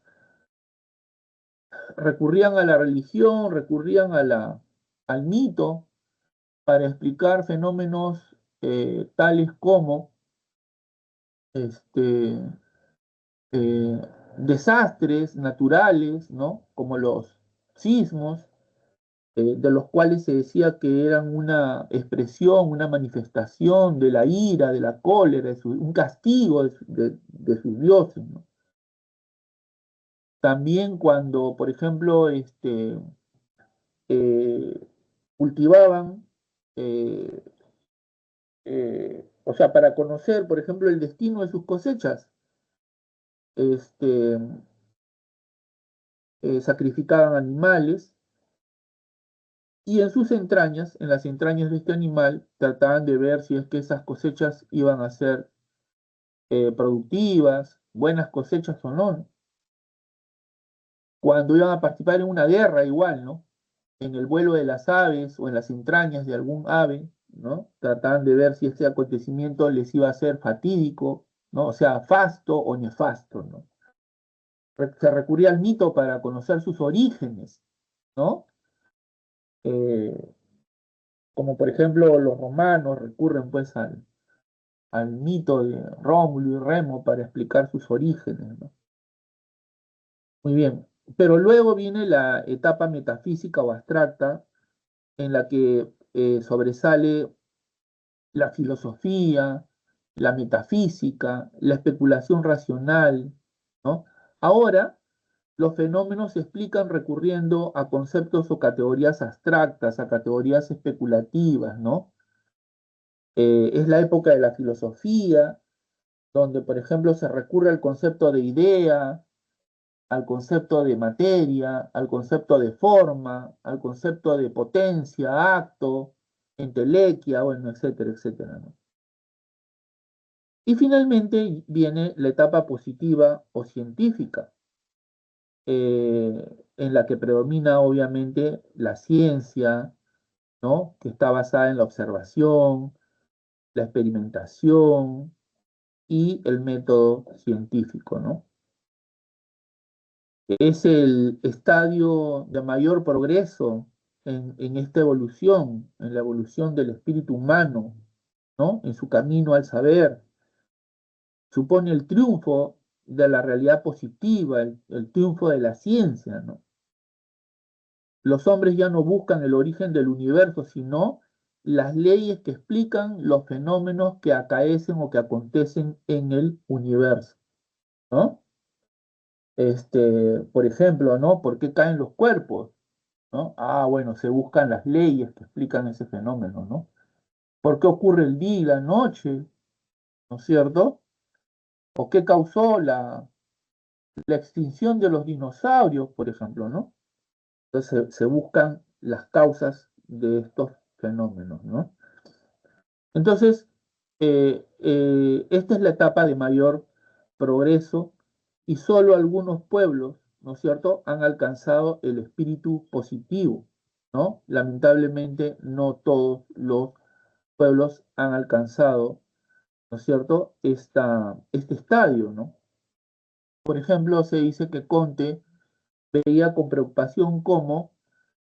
recurrían a la religión, recurrían al mito para explicar fenómenos tales como este, eh, desastres naturales, ¿no? Como los sismos, de los cuales se decía que eran una expresión, una manifestación de la ira, de la cólera, un castigo de sus dioses, ¿no? También cuando, por ejemplo, eh, cultivaban, eh, o sea, para conocer, por ejemplo, el destino de sus cosechas, este, sacrificaban animales y en sus entrañas, en las entrañas de este animal, trataban de ver si es que esas cosechas iban a ser productivas, buenas cosechas o no. Cuando iban a participar en una guerra igual, ¿no? En el vuelo de las aves o en las entrañas de algún ave, ¿no? Trataban de ver si este acontecimiento les iba a ser fatídico, ¿no? O sea, fasto o nefasto, ¿no? Se recurría al mito para conocer sus orígenes, ¿no? Eh, Como por ejemplo los romanos recurren pues al mito de Rómulo y Remo para explicar sus orígenes, ¿no? Muy bien, pero luego viene la etapa metafísica o abstracta en la que sobresale la filosofía, la metafísica, la especulación racional, ¿no? Ahora, los fenómenos se explican recurriendo a conceptos o categorías abstractas, a categorías especulativas, ¿no? Es la época de la filosofía, donde, por ejemplo, se recurre al concepto de idea, al concepto de materia, al concepto de forma, al concepto de potencia, acto, entelequia, bueno, etcétera, etcétera, ¿no? Y finalmente viene la etapa positiva o científica, en la que predomina obviamente la ciencia, ¿no? Que está basada en la observación, la experimentación y el método científico, ¿no? Es el estadio de mayor progreso en esta evolución, en la evolución del espíritu humano, ¿no? En su camino al saber, supone el triunfo de la realidad positiva, el triunfo de la ciencia, ¿no? Los hombres ya no buscan el origen del universo, sino las leyes que explican los fenómenos que acaecen o que acontecen en el universo, ¿no? Por ejemplo, ¿no? ¿Por qué caen los cuerpos? ¿No? Ah, bueno, se buscan las leyes que explican ese fenómeno, ¿no? ¿Por qué ocurre el día y la noche? ¿No es cierto? ¿O qué causó la extinción de los dinosaurios, por ejemplo, ¿no? Entonces se buscan las causas de estos fenómenos, ¿no? Entonces, esta es la etapa de mayor progreso y solo algunos pueblos, ¿no es cierto?, han alcanzado el espíritu positivo, ¿no? Lamentablemente no todos los pueblos han alcanzado, ¿no es cierto?, este estadio, ¿no? Por ejemplo, se dice que Conte veía con preocupación cómo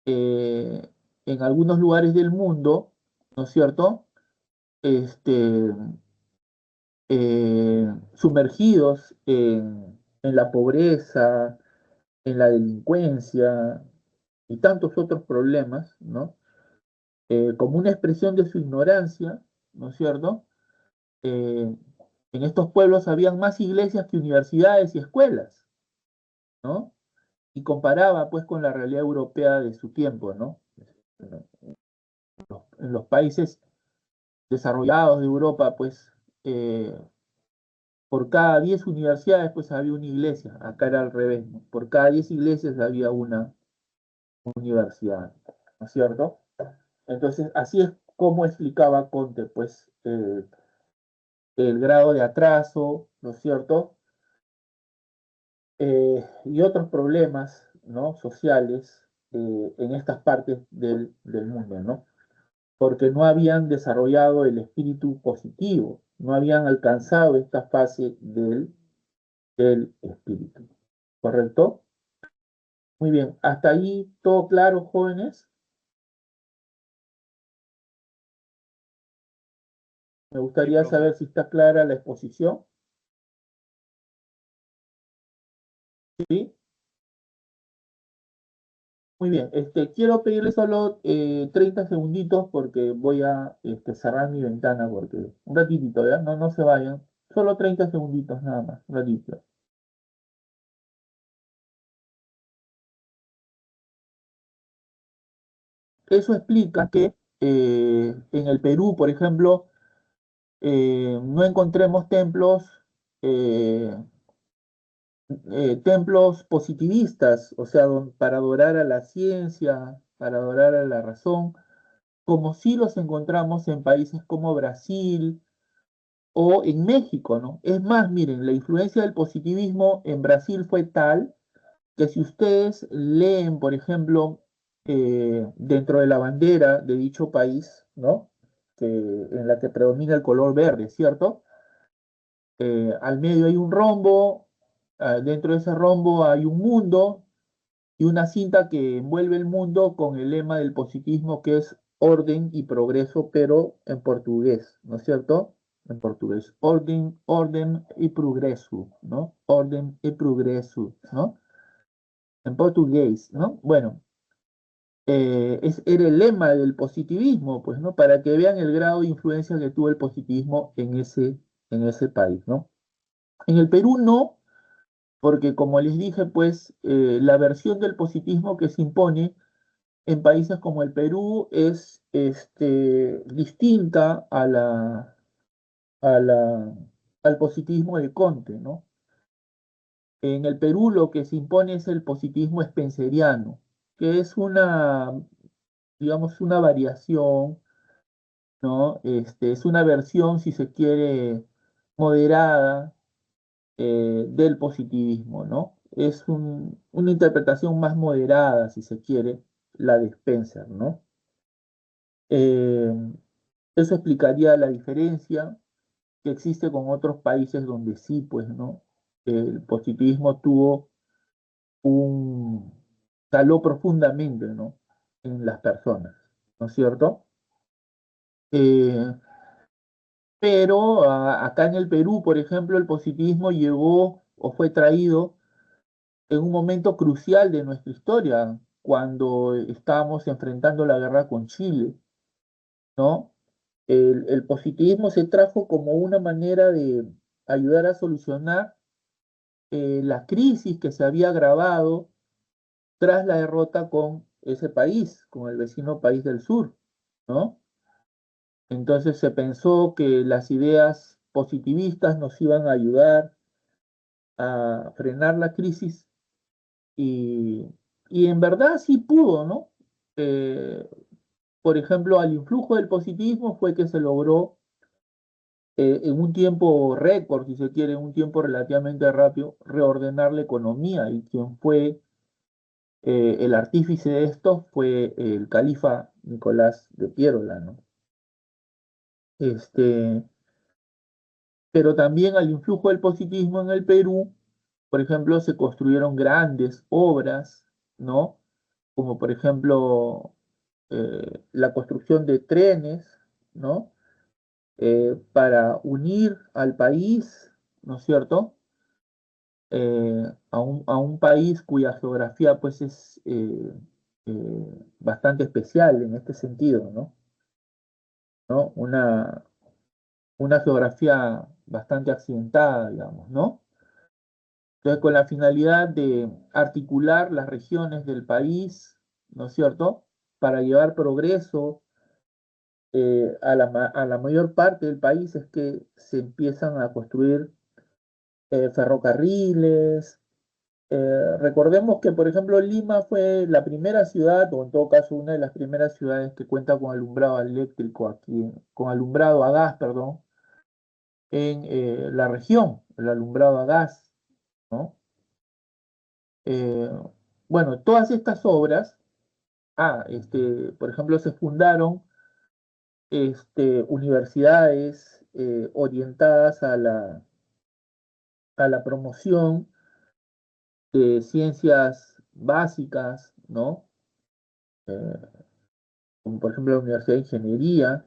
eh, en algunos lugares del mundo, ¿no es cierto?, este, sumergidos en la pobreza, en la delincuencia y tantos otros problemas, ¿no? Como una expresión de su ignorancia, ¿no es cierto? Eh, en estos pueblos habían más iglesias que universidades y escuelas, ¿no? Y comparaba pues con la realidad europea de su tiempo, ¿no? En los países desarrollados de Europa, pues por cada 10 universidades, pues había una iglesia. Acá era al revés, ¿no? Por cada 10 iglesias había una universidad, ¿no es cierto? Entonces, así es como explicaba Conte, pues, el grado de atraso, ¿no es cierto? Y otros problemas, ¿no? Sociales en estas partes del mundo, ¿no? Porque no habían desarrollado el espíritu positivo, no habían alcanzado esta fase del espíritu. ¿Correcto? Muy bien, hasta ahí todo claro, jóvenes. Me Sí, gustaría profe. saber si está clara la exposición. ¿Sí? Muy bien, quiero pedirle solo 30 segunditos porque voy a cerrar mi ventana porque un ratitito, ¿ya? No, no se vayan. Solo 30 segunditos nada más, un ratito. Eso explica que en el Perú, por ejemplo, no encontremos eh, templos positivistas, o sea, para adorar a la ciencia, para adorar a la razón, como si los encontramos en países como Brasil o en México, ¿no? Es más, miren, la influencia del positivismo en Brasil fue tal que si ustedes leen, por ejemplo, dentro de la bandera de dicho país, ¿no? En la que predomina el color verde, ¿cierto? Al medio hay un rombo, dentro de ese rombo hay un mundo y una cinta que envuelve el mundo con el lema del positivismo que es orden y progreso, pero en portugués, ¿no es cierto? En portugués, orden, orden y progreso, ¿no? Orden y progreso, ¿no? En portugués, ¿no? Bueno, era el lema del positivismo, pues, ¿no? Para que vean el grado de influencia que tuvo el positivismo en ese país, ¿no? En el Perú no, porque como les dije, pues, la versión del positivismo que se impone en países como el Perú es distinta a la, al positivismo de Conte, ¿no? En el Perú lo que se impone es el positivismo spenceriano, que es digamos, una variación, ¿no? Es una versión, si se quiere, moderada del positivismo, ¿no? Es una interpretación más moderada, si se quiere, la de Spencer, ¿no? Eh, Eso explicaría la diferencia que existe con otros países donde sí, pues, ¿no? El positivismo caló profundamente, ¿no? En las personas, ¿no es cierto? Eh, pero acá en el Perú, por ejemplo, el positivismo llegó o fue traído en un momento crucial de nuestra historia, cuando estábamos enfrentando la guerra con Chile, ¿no? El positivismo se trajo como una manera de ayudar a solucionar la crisis que se había agravado tras la derrota con ese país, con el vecino país del sur, ¿no? Entonces se pensó que las ideas positivistas nos iban a ayudar a frenar la crisis y, y en verdad sí pudo, ¿no? Eh, por ejemplo, al influjo del positivismo fue que se logró en un tiempo récord, si se quiere, en un tiempo relativamente rápido, reordenar la economía y quien fue el artífice de esto fue el califa Nicolás de Piérola, ¿no? Este, pero también al influjo del positivismo en el Perú, por ejemplo, se construyeron grandes obras, ¿no? Como por ejemplo la construcción de trenes, ¿no? Para unir al país, ¿no es cierto? A un país cuya geografía pues es bastante especial en este sentido, ¿no? ¿No? Una geografía bastante accidentada, digamos, ¿no? Entonces, con la finalidad de articular las regiones del país, ¿no es cierto? Para llevar progreso a la mayor parte del país es que se empiezan a construir ferrocarriles. Recordemos que, por ejemplo, Lima fue la primera ciudad, o en todo caso una de las primeras ciudades que cuenta con alumbrado eléctrico aquí, con alumbrado a gas, perdón, en la región, el alumbrado a gas, ¿no? Eh, bueno, todas estas obras, por ejemplo, se fundaron universidades orientadas a la promoción de ciencias básicas, ¿no? Eh, como por ejemplo la Universidad de Ingeniería,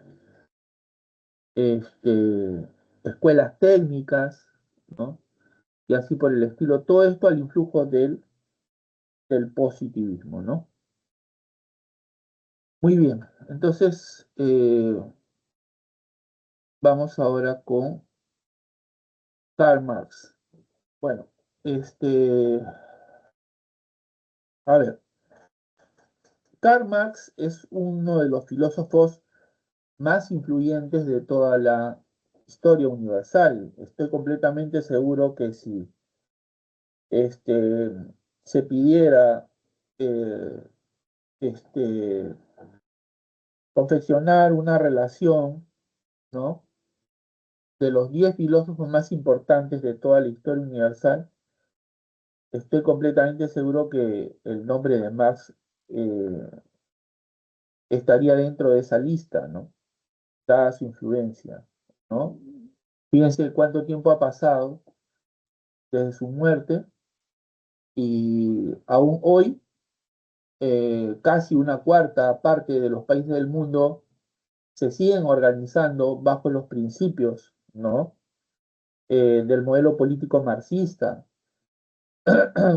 escuelas técnicas, ¿no? Y así por el estilo. Todo esto al influjo del positivismo, ¿no? Muy bien, entonces vamos ahora con Karl Marx. Bueno, a ver, Karl Marx es uno de los filósofos más influyentes de toda la historia universal. Estoy completamente seguro que si este, se pidiera eh, este, confeccionar una relación, ¿no? De los 10 filósofos más importantes de toda la historia universal, estoy completamente seguro que el nombre de Marx eh, estaría dentro de esa lista, ¿no? Dada su influencia, ¿no? Fíjense cuánto tiempo ha pasado desde su muerte y aún hoy casi una cuarta parte de los países del mundo se siguen organizando bajo los principios, ¿no? Del modelo político marxista.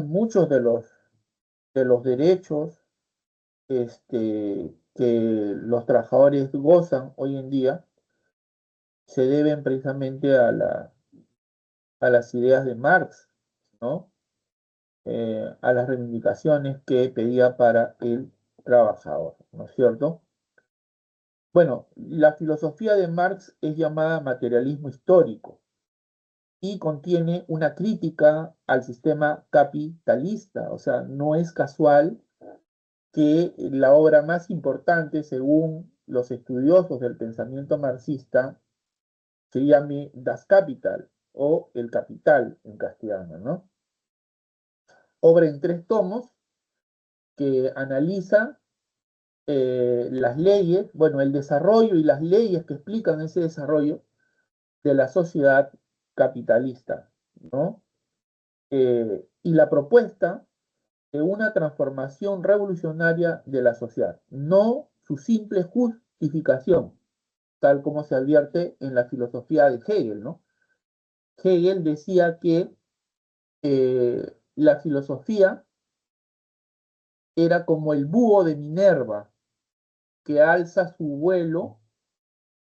Muchos de los derechos que los trabajadores gozan hoy en día se deben precisamente a las ideas de Marx, ¿no? A las reivindicaciones que pedía para el trabajador, ¿no es cierto? Bueno, la filosofía de Marx es llamada materialismo histórico y contiene una crítica al sistema capitalista, o sea, no es casual que la obra más importante, según los estudiosos del pensamiento marxista, se llame Das Kapital o El Capital en castellano, ¿no? Obra en 3 tomos que analiza las leyes, bueno, el desarrollo y las leyes que explican ese desarrollo de la sociedad capitalista, ¿no? Y la propuesta de una transformación revolucionaria de la sociedad, no su simple justificación, tal como se advierte en la filosofía de Hegel, ¿no? Hegel decía que la filosofía era como el búho de Minerva, que alza su vuelo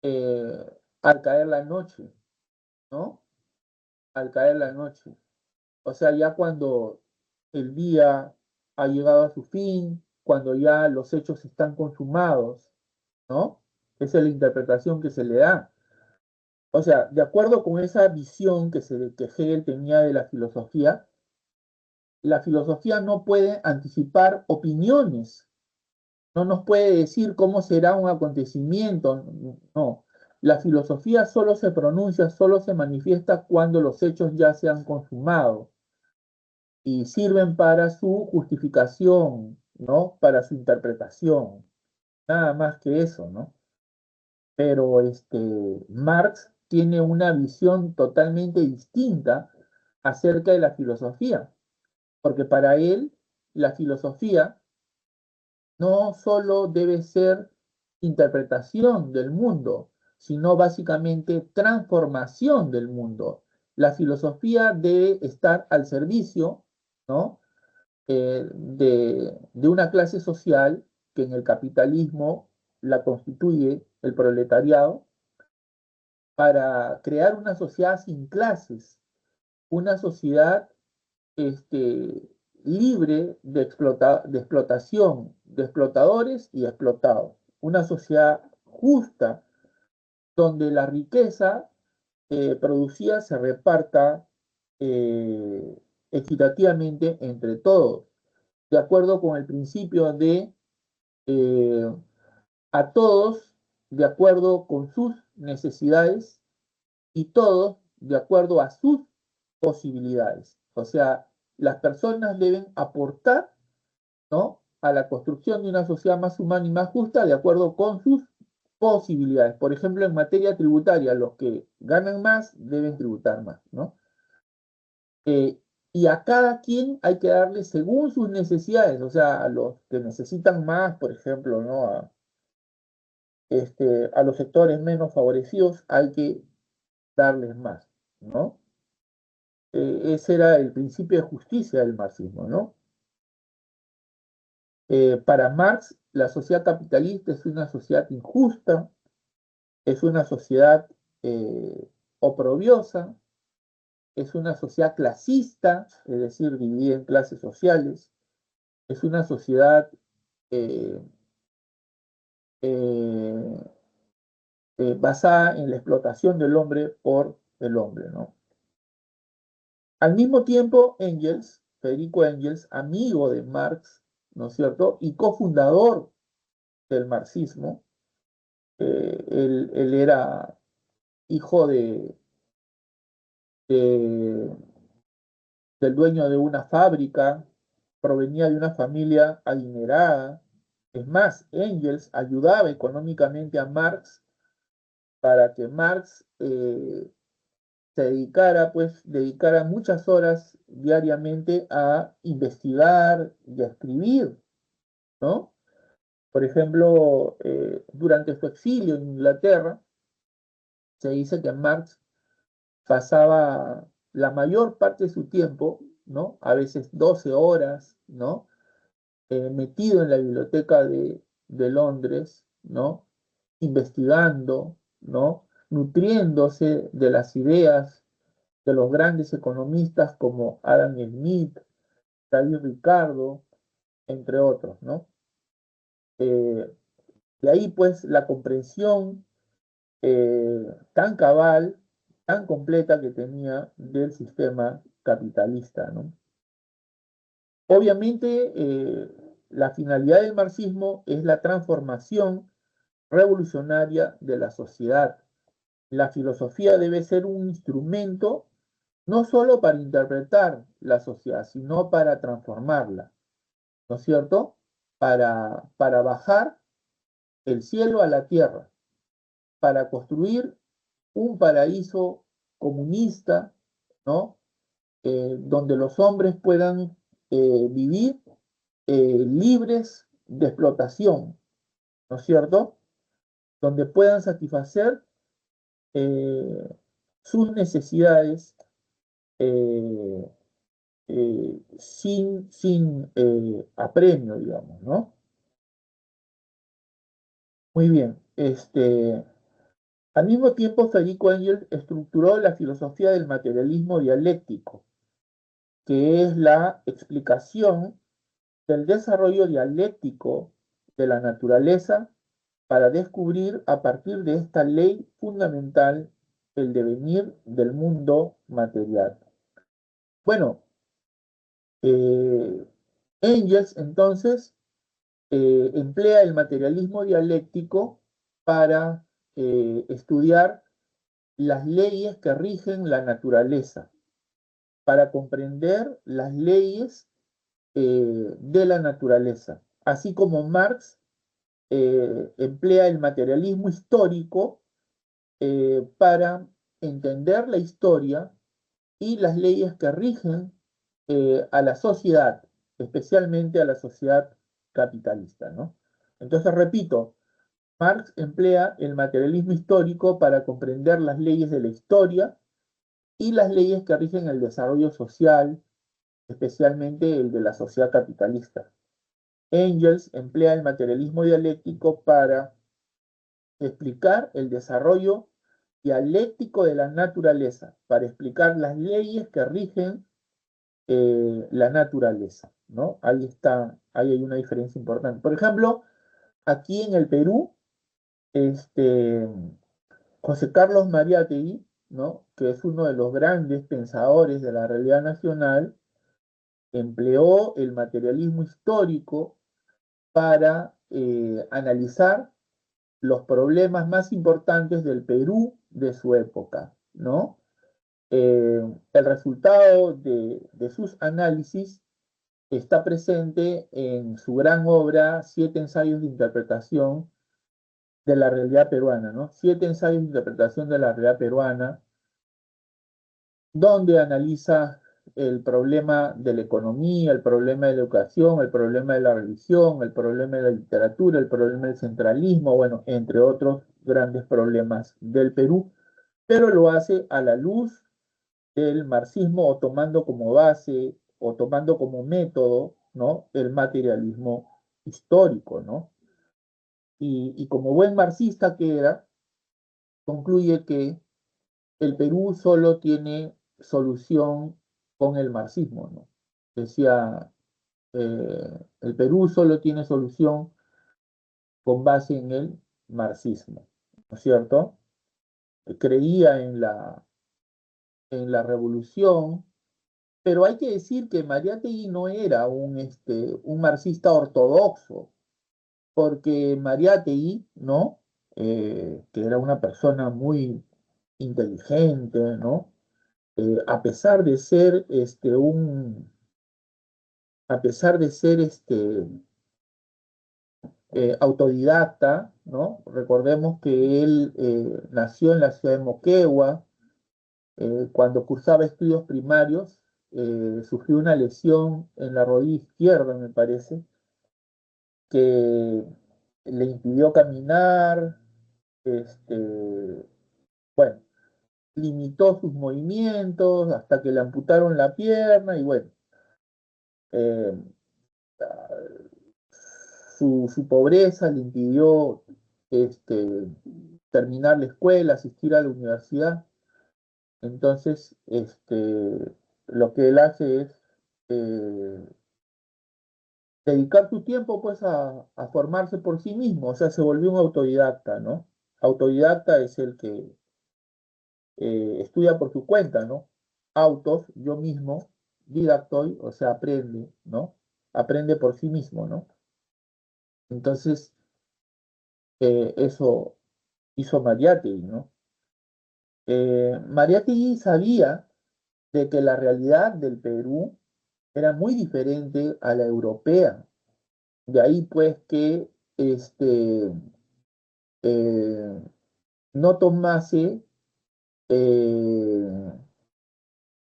al caer la noche, ¿no? Al caer la noche. O sea, ya cuando el día ha llegado a su fin, cuando ya los hechos están consumados, ¿no? Esa es la interpretación que se le da. O sea, de acuerdo con esa visión que Hegel tenía de la filosofía no puede anticipar opiniones, no nos puede decir cómo será un acontecimiento, no. La filosofía solo se pronuncia, solo se manifiesta cuando los hechos ya se han consumado y sirven para su justificación, ¿no? Para su interpretación, nada más que eso, ¿no? Pero Marx tiene una visión totalmente distinta acerca de la filosofía, porque para él la filosofía no solo debe ser interpretación del mundo, sino básicamente transformación del mundo. La filosofía debe estar al servicio, ¿no? De una clase social que en el capitalismo la constituye el proletariado, para crear una sociedad sin clases, una sociedad libre de explotación, de explotadores y explotados, una sociedad justa donde la riqueza producida se reparta equitativamente entre todos, de acuerdo con el principio de eh, a todos de acuerdo con sus necesidades y todos de acuerdo a sus posibilidades. O sea, las personas deben aportar, ¿no?, a la construcción de una sociedad más humana y más justa de acuerdo con sus posibilidades. Por ejemplo, en materia tributaria, los que ganan más deben tributar más, ¿no? Y a cada quien hay que darle según sus necesidades, o sea, a los que necesitan más, por ejemplo, ¿no?, a los sectores menos favorecidos hay que darles más, ¿no? Ese era el principio de justicia del marxismo, ¿no? Para Marx, la sociedad capitalista es una sociedad injusta, es una sociedad oprobiosa, es una sociedad clasista, es decir, dividida en clases sociales, es una sociedad eh, eh, basada en la explotación del hombre por el hombre, ¿no? Al mismo tiempo, Engels, Federico Engels, amigo de Marx, ¿no es cierto?, y cofundador del marxismo, él era hijo de- del dueño de una fábrica, provenía de una familia adinerada. Es más, Engels ayudaba económicamente a Marx para que Marx dedicara muchas horas diariamente a investigar y a escribir, ¿no? Por ejemplo, durante su exilio en Inglaterra, se dice que Marx pasaba la mayor parte de su tiempo, ¿no? A veces 12 horas, ¿no? Metido en la biblioteca de Londres, ¿no? Investigando, ¿no? Nutriéndose de las ideas de los grandes economistas como Adam Smith, David Ricardo, entre otros, ¿no? Eh, de ahí pues la comprensión tan cabal, tan completa que tenía del sistema capitalista, ¿no? Obviamente, la finalidad del marxismo es la transformación revolucionaria de la sociedad. La filosofía debe ser un instrumento no solo para interpretar la sociedad, sino para transformarla, ¿no es cierto? Para bajar el cielo a la tierra, para construir un paraíso comunista, ¿no? Donde los hombres puedan vivir libres de explotación, ¿no es cierto? donde puedan satisfacer sus necesidades eh, sin apremio, digamos, ¿no? Muy bien. Al mismo tiempo, Federico Engels estructuró la filosofía del materialismo dialéctico, que es la explicación del desarrollo dialéctico de la naturaleza para descubrir a partir de esta ley fundamental el devenir del mundo material. Bueno, Engels entonces emplea el materialismo dialéctico para estudiar las leyes que rigen la naturaleza, para comprender las leyes de la naturaleza, así como Marx emplea el materialismo histórico para entender la historia y las leyes que rigen a la sociedad, especialmente a la sociedad capitalista, ¿no? Entonces, repito, Marx emplea el materialismo histórico para comprender las leyes de la historia y las leyes que rigen el desarrollo social, especialmente el de la sociedad capitalista. Engels emplea el materialismo dialéctico para explicar el desarrollo dialéctico de la naturaleza, para explicar las leyes que rigen la naturaleza, ¿no? Ahí está, ahí hay una diferencia importante. Por ejemplo, aquí en el Perú, José Carlos Mariátegui, ¿no? Que es uno de los grandes pensadores de la realidad nacional, empleó el materialismo histórico para analizar los problemas más importantes del Perú de su época, ¿no? El resultado de sus análisis está presente en su gran obra, Siete ensayos de interpretación de la realidad peruana, ¿no? Siete ensayos de interpretación de la realidad peruana, donde analiza el problema de la economía, el problema de la educación, el problema de la religión, el problema de la literatura, el problema del centralismo, bueno, entre otros grandes problemas del Perú, pero lo hace a la luz del marxismo o tomando como base o tomando como método, ¿no? El materialismo histórico, ¿no? Y como buen marxista que era, concluye que el Perú solo tiene solución con el marxismo, ¿no? Decía, el Perú solo tiene solución con base en el marxismo, ¿no es cierto? Creía en la revolución, pero hay que decir que Mariátegui no era un marxista ortodoxo, porque Mariátegui, ¿no? Que era una persona muy inteligente, ¿no? A pesar de ser a pesar de ser autodidacta, ¿no? Recordemos que él nació en la ciudad de Moquegua, cuando cursaba estudios primarios, sufrió una lesión en la rodilla izquierda, me parece, que le impidió caminar, bueno, limitó sus movimientos hasta que le amputaron la pierna y bueno, eh, su pobreza le impidió terminar la escuela, asistir a la universidad. Entonces, lo que él hace es dedicar su tiempo pues a formarse por sí mismo, o sea, se volvió un autodidacta, ¿no? Autodidacta es el que estudia por su cuenta, ¿no? Autos, yo mismo, didactoi, o sea, aprende, ¿no? Aprende por sí mismo, ¿no? Entonces, eso hizo Mariátegui, ¿no? Mariátegui sabía de que la realidad del Perú era muy diferente a la europea. De ahí pues que eh, no tomase, eh,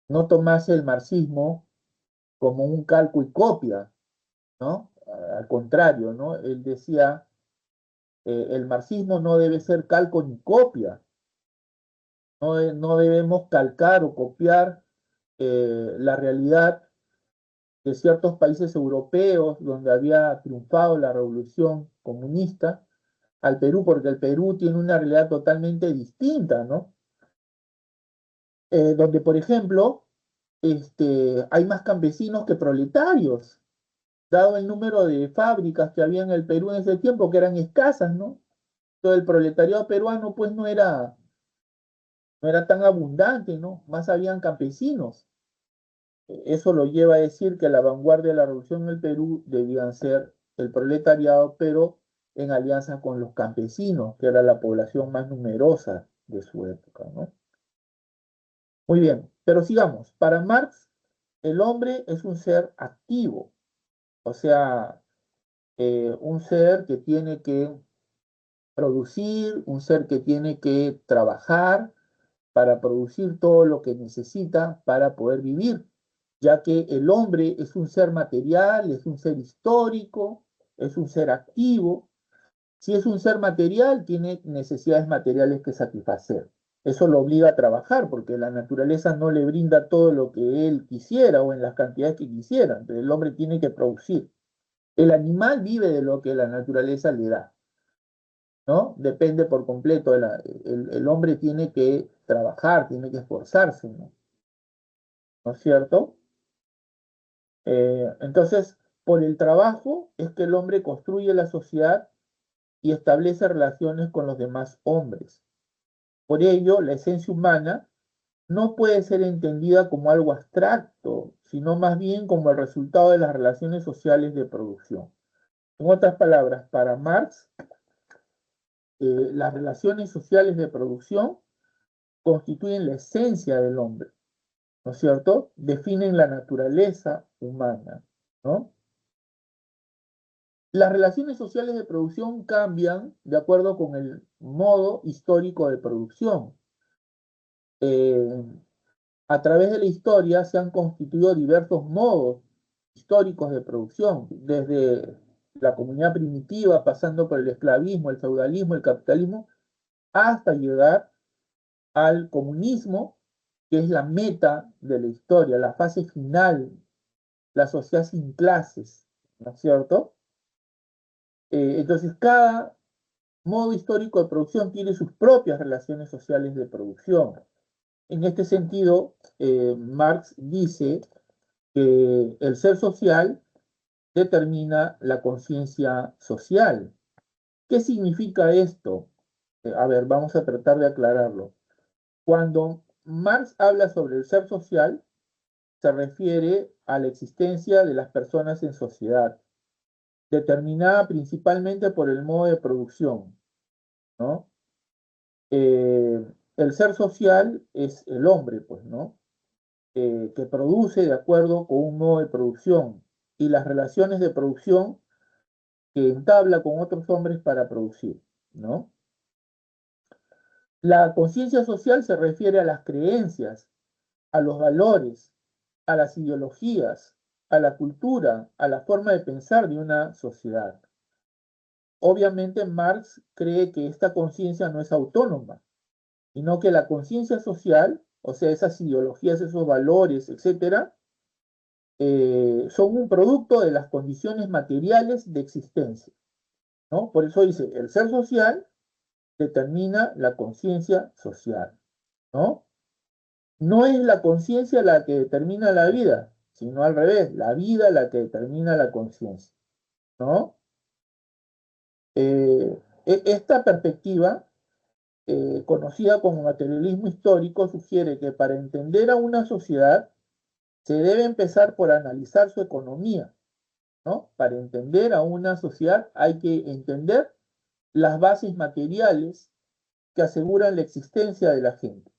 no tomase el marxismo como un calco y copia, ¿no? Al contrario, ¿no? Él decía El marxismo no debe ser calco ni copia. No debemos calcar o copiar la realidad de ciertos países europeos donde había triunfado la revolución comunista al Perú, porque el Perú tiene una realidad totalmente distinta, ¿no? Donde, por ejemplo, hay más campesinos que proletarios, dado el número de fábricas que había en el Perú en ese tiempo, que eran escasas, ¿no? Todo el proletariado peruano, pues, no era tan abundante, ¿no? Más habían campesinos. Eso lo lleva a decir que la vanguardia de la revolución en el Perú debían ser el proletariado, pero en alianza con los campesinos, que era la población más numerosa de su época, ¿no? Muy bien, pero sigamos. Para Marx, el hombre es un ser activo, o sea, un ser que tiene que producir, un ser que tiene que trabajar para producir todo lo que necesita para poder vivir, ya que el hombre es un ser material, es un ser histórico, es un ser activo. Si es un ser material, tiene necesidades materiales que satisfacer. Eso lo obliga a trabajar, porque la naturaleza no le brinda todo lo que él quisiera o en las cantidades que quisiera. Entonces el hombre tiene que producir. El animal vive de lo que la naturaleza le da, ¿no? Depende por completo. El hombre tiene que trabajar, tiene que esforzarse, ¿no? ¿No es cierto? Entonces, por el trabajo es que el hombre construye la sociedad y establece relaciones con los demás hombres. Por ello, la esencia humana no puede ser entendida como algo abstracto, sino más bien como el resultado de las relaciones sociales de producción. En otras palabras, para Marx, las relaciones sociales de producción constituyen la esencia del hombre, ¿no es cierto? Definen la naturaleza humana, ¿no? Las relaciones sociales de producción cambian de acuerdo con el modo histórico de producción. A través de la historia se han constituido diversos modos históricos de producción, desde la comunidad primitiva, pasando por el esclavismo, el feudalismo, el capitalismo, hasta llegar al comunismo, que es la meta de la historia, la fase final, la sociedad sin clases, ¿no es cierto? Entonces, cada modo histórico de producción tiene sus propias relaciones sociales de producción. En este sentido, Marx dice que el ser social determina la conciencia social. ¿Qué significa esto? A ver, vamos a tratar de aclararlo. Cuando Marx habla sobre el ser social, se refiere a la existencia de las personas en sociedad, determinada principalmente por el modo de producción, ¿no? El ser social es el hombre, pues, ¿no? Que produce de acuerdo con un modo de producción y las relaciones de producción que entabla con otros hombres para producir, ¿no? La conciencia social se refiere a las creencias, a los valores, a las ideologías, a la cultura, a la forma de pensar de una sociedad. Obviamente Marx cree que esta conciencia no es autónoma, sino que la conciencia social, o sea, esas ideologías, esos valores, etcétera, son un producto de las condiciones materiales de existencia, ¿no? Por eso dice, el ser social determina la conciencia social, ¿no? No es la conciencia la que determina la vida, sino al revés, la vida la que determina la conciencia, ¿no? Esta perspectiva, conocida como materialismo histórico, sugiere que para entender a una sociedad se debe empezar por analizar su economía, ¿no? Para entender a una sociedad hay que entender las bases materiales que aseguran la existencia de la gente.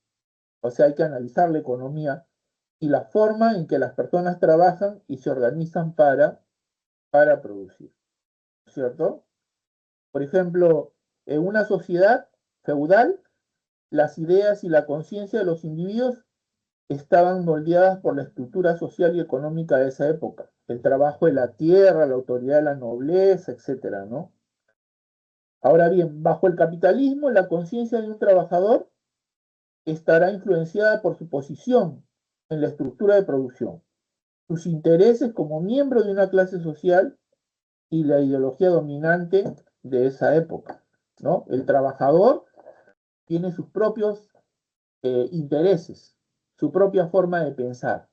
O sea, hay que analizar la economía y la forma en que las personas trabajan y se organizan para producir, ¿cierto? Por ejemplo, en una sociedad feudal, las ideas y la conciencia de los individuos estaban moldeadas por la estructura social y económica de esa época, el trabajo de la tierra, la autoridad de la nobleza, etcétera, ¿no? Ahora bien, bajo el capitalismo, la conciencia de un trabajador estará influenciada por su posición en la estructura de producción, sus intereses como miembro de una clase social y la ideología dominante de esa época, ¿no? El trabajador tiene sus propios intereses, su propia forma de pensar,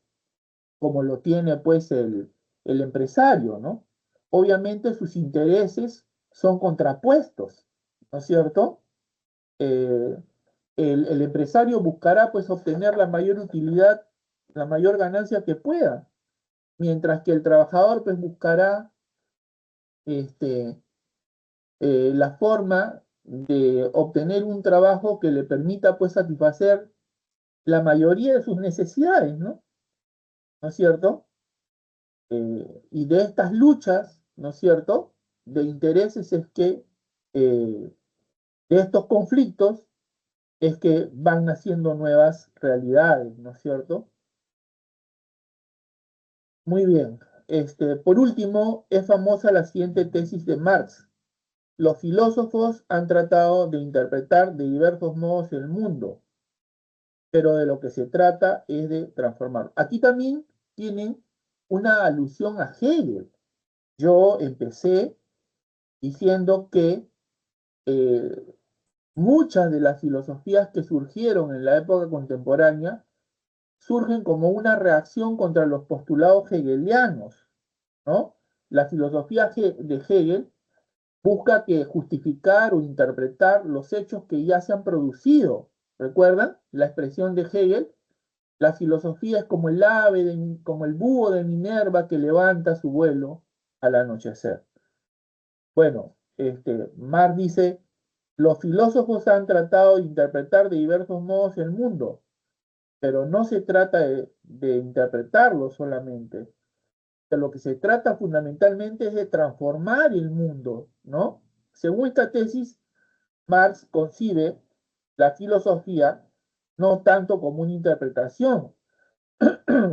como lo tiene pues el empresario, ¿no? Obviamente sus intereses son contrapuestos, ¿no es cierto? Eh, el empresario buscará pues obtener la mayor utilidad, la mayor ganancia que pueda, mientras que el trabajador pues buscará este, la forma de obtener un trabajo que le permita pues satisfacer la mayoría de sus necesidades, ¿no? ¿No es cierto? Y de estas luchas, ¿no es cierto?, de intereses es que, de estos conflictos, es que van naciendo nuevas realidades, ¿no es cierto? Muy bien. Por último, es famosa la siguiente tesis de Marx. Los filósofos han tratado de interpretar de diversos modos el mundo, pero de lo que se trata es de transformarlo. Aquí también tienen una alusión a Hegel. Yo empecé diciendo que eh, muchas de las filosofías que surgieron en la época contemporánea surgen como una reacción contra los postulados hegelianos, ¿no? La filosofía de Hegel busca que justificar o interpretar los hechos que ya se han producido. ¿Recuerdan la expresión de Hegel? La filosofía es como el ave, como el búho de Minerva que levanta su vuelo al anochecer. Bueno, Marx dice, los filósofos han tratado de interpretar de diversos modos el mundo, pero no se trata de interpretarlo solamente. De lo que se trata fundamentalmente es de transformar el mundo, ¿no? Según esta tesis, Marx concibe la filosofía no tanto como una interpretación,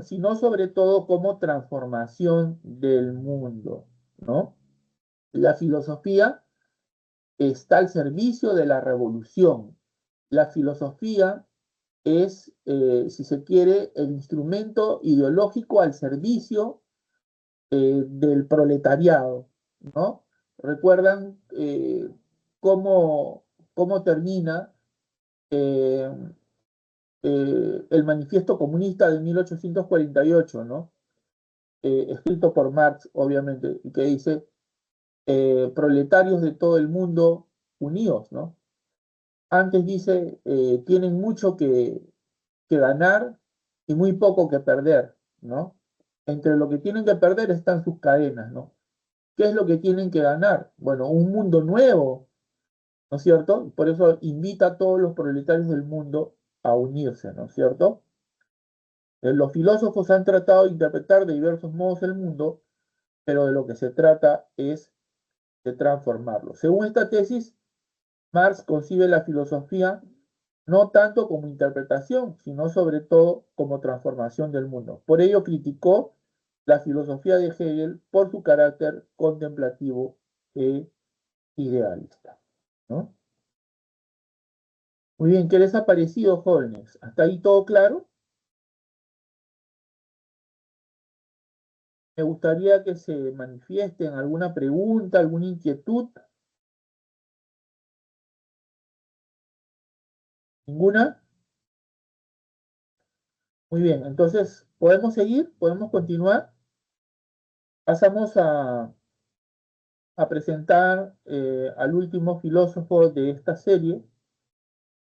sino sobre todo como transformación del mundo, ¿no? La filosofía está al servicio de la revolución. La filosofía es, si se quiere, el instrumento ideológico al servicio del proletariado, ¿no? ¿Recuerdan cómo, cómo termina eh, el manifiesto comunista de 1848, ¿no? Escrito por Marx, obviamente, y que dice, proletarios de todo el mundo unidos, ¿no? Antes dice, tienen mucho que ganar y muy poco que perder, ¿no? Entre lo que tienen que perder están sus cadenas, ¿no? ¿Qué es lo que tienen que ganar? Bueno, un mundo nuevo, ¿no es cierto? Por eso invita a todos los proletarios del mundo a unirse, ¿no es cierto? Los filósofos han tratado de interpretar de diversos modos el mundo, pero de lo que se trata es de transformarlo. Según esta tesis, Marx concibe la filosofía no tanto como interpretación, sino sobre todo como transformación del mundo. Por ello criticó la filosofía de Hegel por su carácter contemplativo e idealista, ¿no? Muy bien, ¿qué les ha parecido, jóvenes? ¿Hasta ahí todo claro? Me gustaría que se manifiesten alguna pregunta, alguna inquietud. ¿Ninguna? Muy bien, entonces, ¿podemos seguir? ¿Podemos continuar? Pasamos a presentar al último filósofo de esta serie,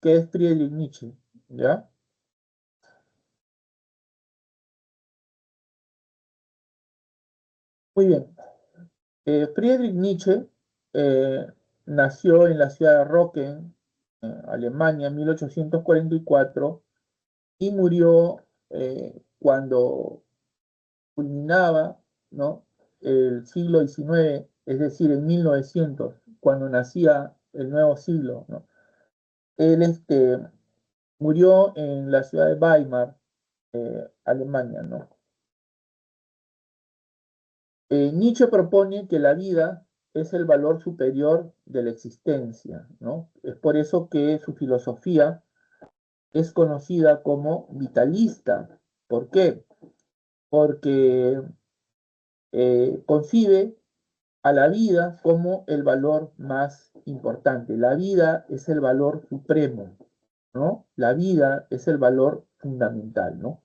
que es Friedrich Nietzsche, ¿ya? Muy bien. Friedrich Nietzsche eh, nació en la ciudad de Rocken, Alemania, en 1844 y murió cuando culminaba, ¿no?, el siglo XIX, es decir, en 1900, cuando nacía el nuevo siglo, ¿no? Él murió en la ciudad de Weimar, Alemania, ¿no? Nietzsche propone que la vida es el valor superior de la existencia, ¿no? Es por eso que su filosofía es conocida como vitalista. ¿Por qué? Porque concibe a la vida como el valor más importante. La vida es el valor supremo, ¿no? La vida es el valor fundamental, ¿no?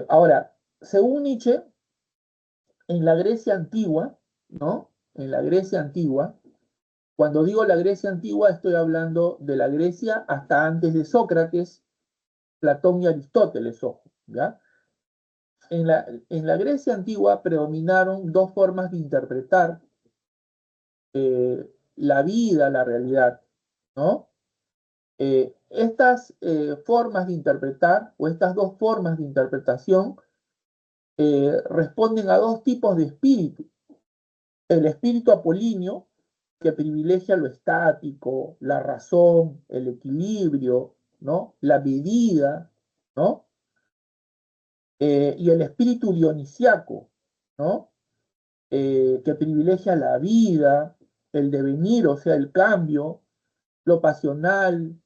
Ahora, según Nietzsche, en la Grecia antigua, ¿no? En la Grecia antigua, cuando digo la Grecia antigua, estoy hablando de la Grecia hasta antes de Sócrates, Platón y Aristóteles, ojo, ¿ya? En la Grecia antigua predominaron dos formas de interpretar la vida, la realidad, ¿no? Estas formas de interpretar, o estas dos formas de interpretación, responden a dos tipos de espíritu. El espíritu apolíneo, que privilegia lo estático, la razón, el equilibrio, ¿no? La medida, ¿no? Y el espíritu dionisiaco, ¿no? Que privilegia la vida, el devenir, o sea, el cambio, lo pasional,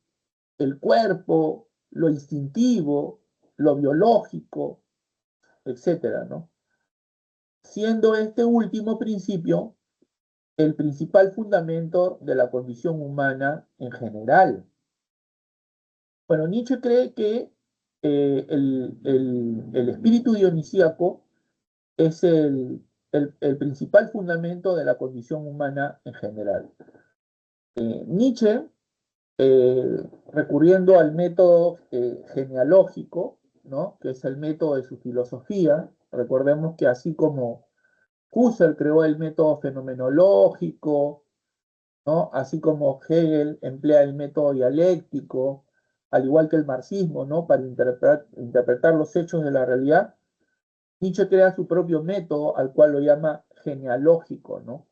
el cuerpo, lo instintivo, lo biológico, etcétera, ¿no? Siendo este último principio el principal fundamento de la condición humana en general. Bueno, Nietzsche cree que el espíritu dionisíaco es el principal fundamento de la condición humana en general. Nietzsche, recurriendo al método genealógico, ¿no? Que es el método de su filosofía, recordemos que así como Husserl creó el método fenomenológico, ¿no? Así como Hegel emplea el método dialéctico, al igual que el marxismo, ¿no? Para interpretar los hechos de la realidad, Nietzsche crea su propio método, al cual lo llama genealógico, ¿no?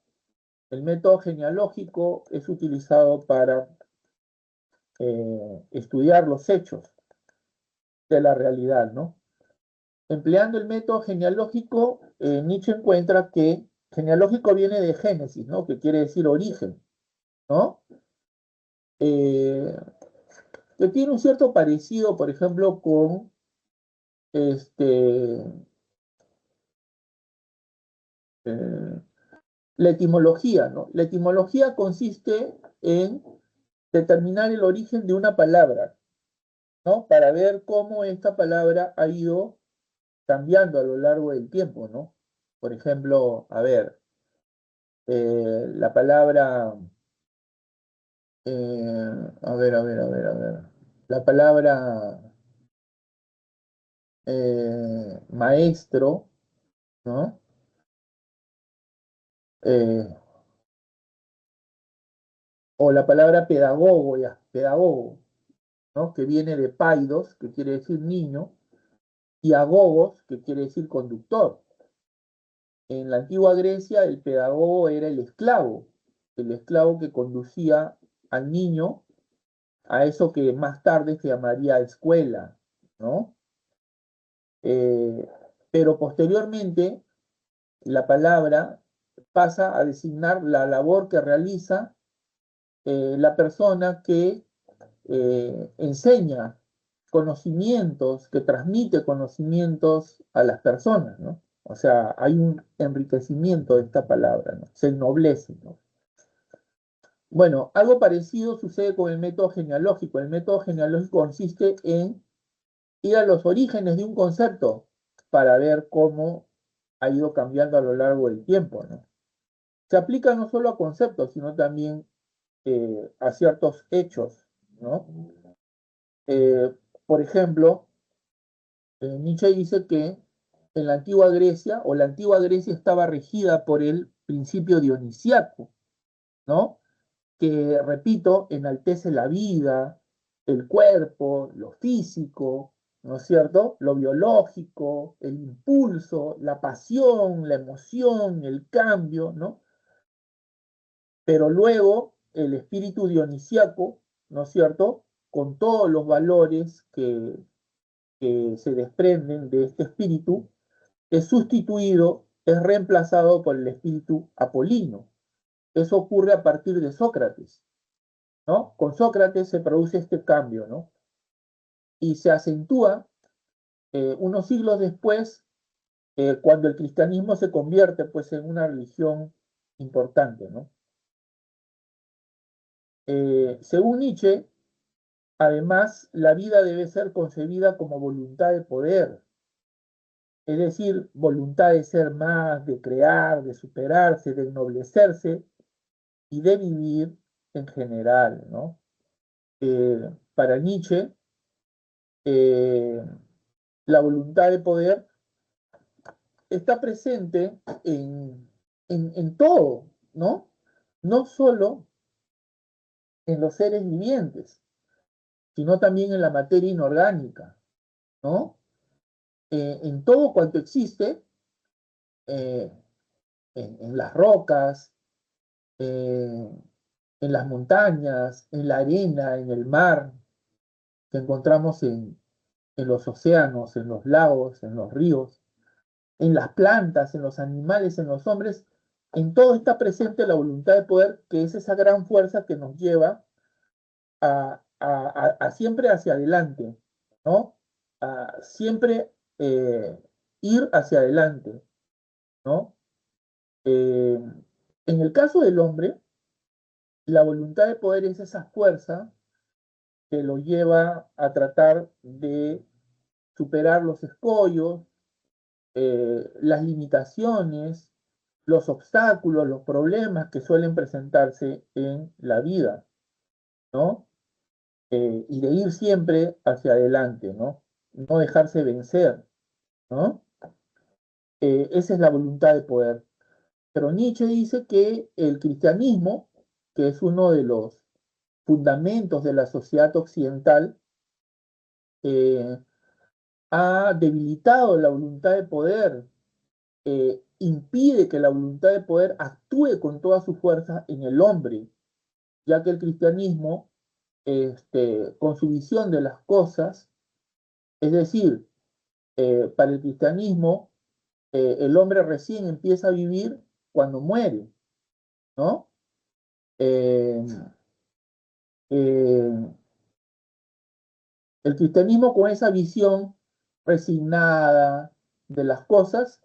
El método genealógico es utilizado para estudiar los hechos de la realidad, ¿no? Empleando el método genealógico, Nietzsche encuentra que genealógico viene de génesis, ¿no? Que quiere decir origen, ¿no? Que tiene un cierto parecido, por ejemplo, con este, la etimología, ¿no? La etimología consiste en determinar el origen de una palabra, ¿no? Para ver cómo esta palabra ha ido cambiando a lo largo del tiempo, ¿no? Por ejemplo, a ver, la palabra, a ver, la palabra maestro, ¿no? Eh, o la palabra pedagogo, ya, pedagogo, ¿no? Que viene de paidos, que quiere decir niño, y agogos, que quiere decir conductor. En la antigua Grecia, el pedagogo era el esclavo que conducía al niño a eso que más tarde se llamaría escuela, ¿no? Eh, pero posteriormente, la palabra pasa a designar la labor que realiza la persona que enseña conocimientos, que transmite conocimientos a las personas, ¿no? O sea, hay un enriquecimiento de esta palabra, ¿no? Se ennoblece, ¿no? Bueno, algo parecido sucede con el método genealógico. El método genealógico consiste en ir a los orígenes de un concepto para ver cómo ha ido cambiando a lo largo del tiempo, ¿no? Se aplica no solo a conceptos, sino también a ciertos hechos, ¿no? Eh, por ejemplo, Nietzsche dice que en la antigua Grecia, o la antigua Grecia estaba regida por el principio dionisiaco, ¿no? Que, repito, enaltece la vida, el cuerpo, lo físico, ¿no es cierto? Lo biológico, el impulso, la pasión, la emoción, el cambio, ¿no? Pero luego el espíritu dionisiaco, ¿no es cierto? Con todos los valores que se desprenden de este espíritu, es sustituido es reemplazado por el espíritu apolíneo. Eso ocurre a partir de Sócrates, ¿no? Con Sócrates se produce este cambio, ¿no? Y se acentúa unos siglos después, cuando el cristianismo se convierte, pues, en una religión importante, ¿no? Según Nietzsche, además, la vida debe ser concebida como voluntad de poder, es decir, voluntad de ser más, de crear, de superarse, de ennoblecerse y de vivir en general, ¿no? Para Nietzsche, eh, la voluntad de poder está presente en todo, ¿no? No solo en los seres vivientes, sino también en la materia inorgánica, ¿no? En todo cuanto existe, eh, en las rocas, eh, en las montañas, en la arena, en el mar, que encontramos en los océanos, en los lagos, en los ríos, en las plantas, en los animales, en los hombres, en todo está presente la voluntad de poder, que es esa gran fuerza que nos lleva a siempre hacia adelante, ¿no? A siempre ir hacia adelante, ¿no? Eh, en el caso del hombre, la voluntad de poder es esa fuerza que lo lleva a tratar de superar los escollos, las limitaciones, los obstáculos, los problemas que suelen presentarse en la vida, ¿no? Y de ir siempre hacia adelante, ¿no? No dejarse vencer, ¿no? Esa es la voluntad de poder. Pero Nietzsche dice que el cristianismo, que es uno de los fundamentos de la sociedad occidental, eh, ha debilitado la voluntad de poder, impide que la voluntad de poder actúe con toda su fuerza en el hombre, ya que el cristianismo, con su visión de las cosas, es decir, para el cristianismo, el hombre recién empieza a vivir cuando muere, ¿no? Eh, eh, el cristianismo con esa visión resignada de las cosas,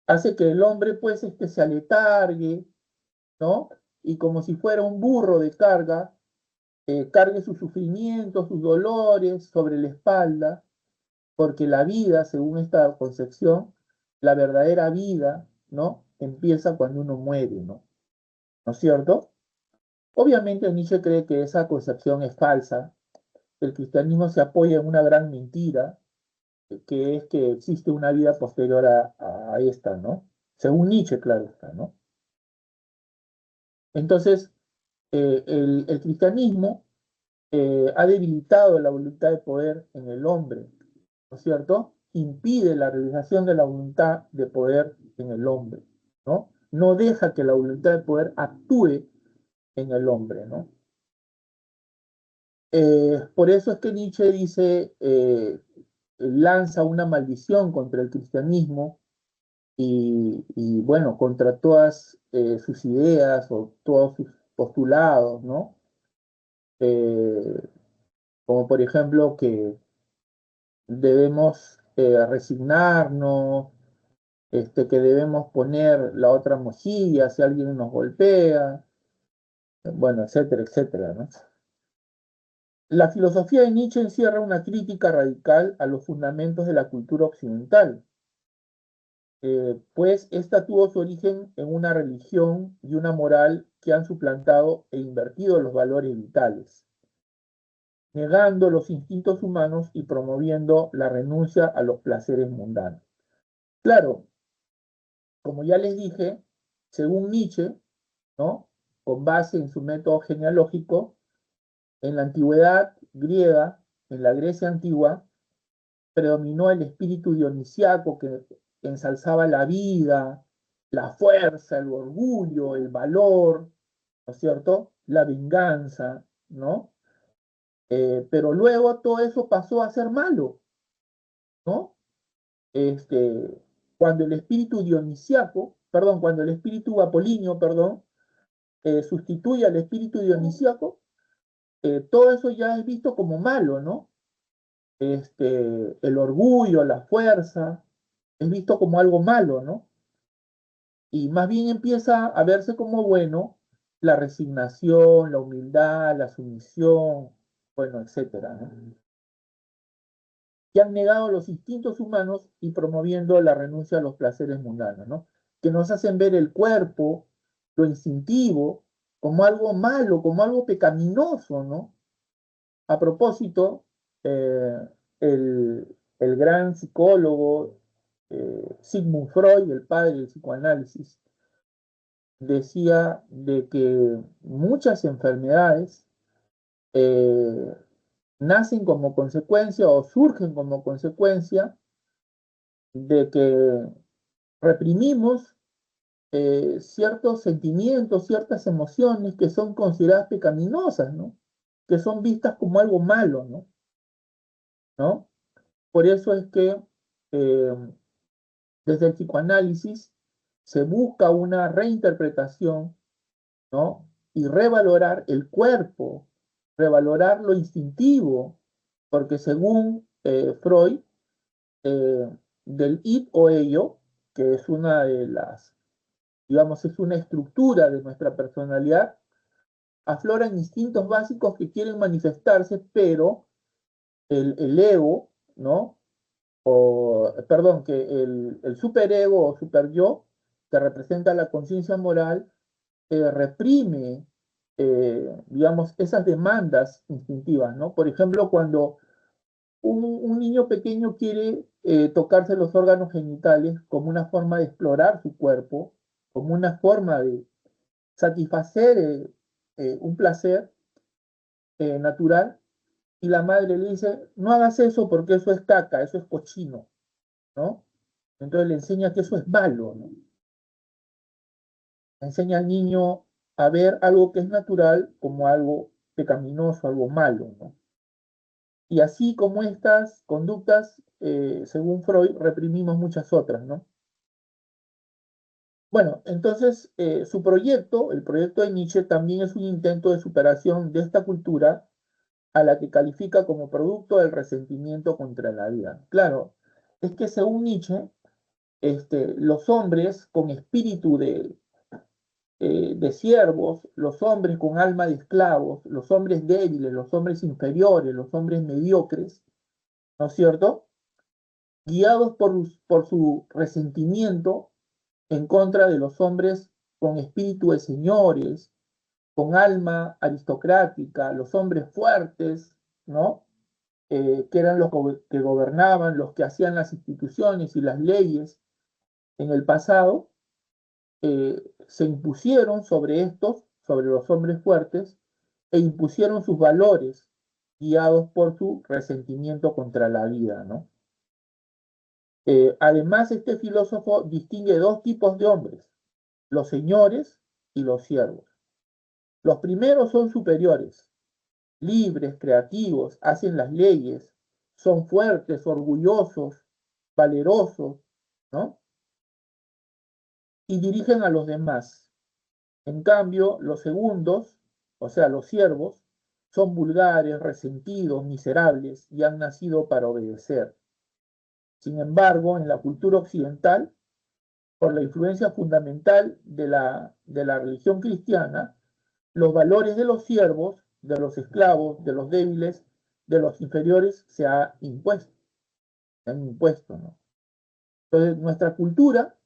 hace que el hombre pues se aletargue, ¿no? Y como si fuera un burro de carga, cargue sus sufrimientos, sus dolores sobre la espalda, porque la vida, según esta concepción, la verdadera vida, ¿no? Empieza cuando uno muere, ¿no? ¿No es cierto? Obviamente Nietzsche cree que esa concepción es falsa, que el cristianismo se apoya en una gran mentira, que es que existe una vida posterior a esta, ¿no? Según Nietzsche, claro está, ¿no? Entonces, el cristianismo ha debilitado la voluntad de poder en el hombre, ¿no es cierto? Impide la realización de la voluntad de poder en el hombre, ¿no? No deja que la voluntad de poder actúe en el hombre, ¿no? Por eso es que Nietzsche dice, lanza una maldición contra el cristianismo y bueno, contra todas sus ideas o todos sus postulados, ¿no? Eh, Como por ejemplo que debemos resignarnos, que debemos poner la otra mejilla si alguien nos golpea, bueno, etcétera, etcétera, ¿no? La filosofía de Nietzsche encierra una crítica radical a los fundamentos de la cultura occidental, pues esta tuvo su origen en una religión y una moral que han suplantado e invertido los valores vitales, negando los instintos humanos y promoviendo la renuncia a los placeres mundanos. Claro, como ya les dije, según Nietzsche, ¿no? Con base en su método genealógico, en la antigüedad griega, en la Grecia antigua, predominó el espíritu dionisiaco que ensalzaba la vida, la fuerza, el orgullo, el valor, ¿no es cierto? La venganza, ¿no? Pero luego todo eso pasó a ser malo, ¿no? cuando el espíritu dionisiaco, perdón, cuando el espíritu apolíneo, perdón, sustituye al espíritu dionisiaco, todo eso ya es visto como malo, ¿no? El orgullo, la fuerza, es visto como algo malo, ¿no? Y más bien empieza a verse como bueno la resignación, la humildad, la sumisión, bueno, etcétera, ¿no? Que han negado los instintos humanos y promoviendo la renuncia a los placeres mundanos, ¿no? Que nos hacen ver el cuerpo, lo instintivo, como algo malo, como algo pecaminoso, ¿no? A propósito, eh, el gran psicólogo Sigmund Freud, el padre del psicoanálisis, decía de que muchas enfermedades eh, nacen como consecuencia o surgen como consecuencia de que reprimimos ciertos sentimientos, ciertas emociones que son consideradas pecaminosas, ¿no? Que son vistas como algo malo, ¿no? ¿No? Por eso es que eh, desde el psicoanálisis se busca una reinterpretación, ¿no? Y revalorar el cuerpo, revalorar lo instintivo, porque según Freud, del id o ello, que es una de las, digamos, es una estructura de nuestra personalidad, afloran instintos básicos que quieren manifestarse, pero el ego, ¿no? O, perdón, que el superego o superyo, que representa la conciencia moral, reprime, digamos, esas demandas instintivas, ¿no? Por ejemplo, cuando un niño pequeño quiere tocarse los órganos genitales como una forma de explorar su cuerpo, como una forma de satisfacer un placer natural, y la madre le dice, no hagas eso porque eso es caca, eso es cochino, ¿no? Entonces le enseña que eso es malo, ¿no? Enseña al niño a ver algo que es natural como algo pecaminoso, algo malo, ¿no? Y así como estas conductas, según Freud, reprimimos muchas otras, ¿no? Bueno, entonces su proyecto, el proyecto de Nietzsche, también es un intento de superación de esta cultura a la que califica como producto del resentimiento contra la vida. Claro, es que según Nietzsche, los hombres con espíritu de siervos, los hombres con alma de esclavos, los hombres débiles, los hombres inferiores, los hombres mediocres, ¿no es cierto? Guiados por su resentimiento en contra de los hombres con espíritu de señores, con alma aristocrática, los hombres fuertes, ¿no? Que eran los que gobernaban, los que hacían las instituciones y las leyes en el pasado, se impusieron sobre estos, sobre los hombres fuertes, e impusieron sus valores, guiados por su resentimiento contra la vida, ¿no? Además, este filósofo distingue dos tipos de hombres, los señores y los siervos. Los primeros son superiores, libres, creativos, hacen las leyes, son fuertes, orgullosos, valerosos, ¿no? Y dirigen a los demás. En cambio, los segundos, o sea, los siervos, son vulgares, resentidos, miserables y han nacido para obedecer. Sin embargo, en la cultura occidental, por la influencia fundamental de la religión cristiana, los valores de los siervos, de los esclavos, de los débiles, de los inferiores, se han impuesto, ¿no? Entonces, nuestra cultura,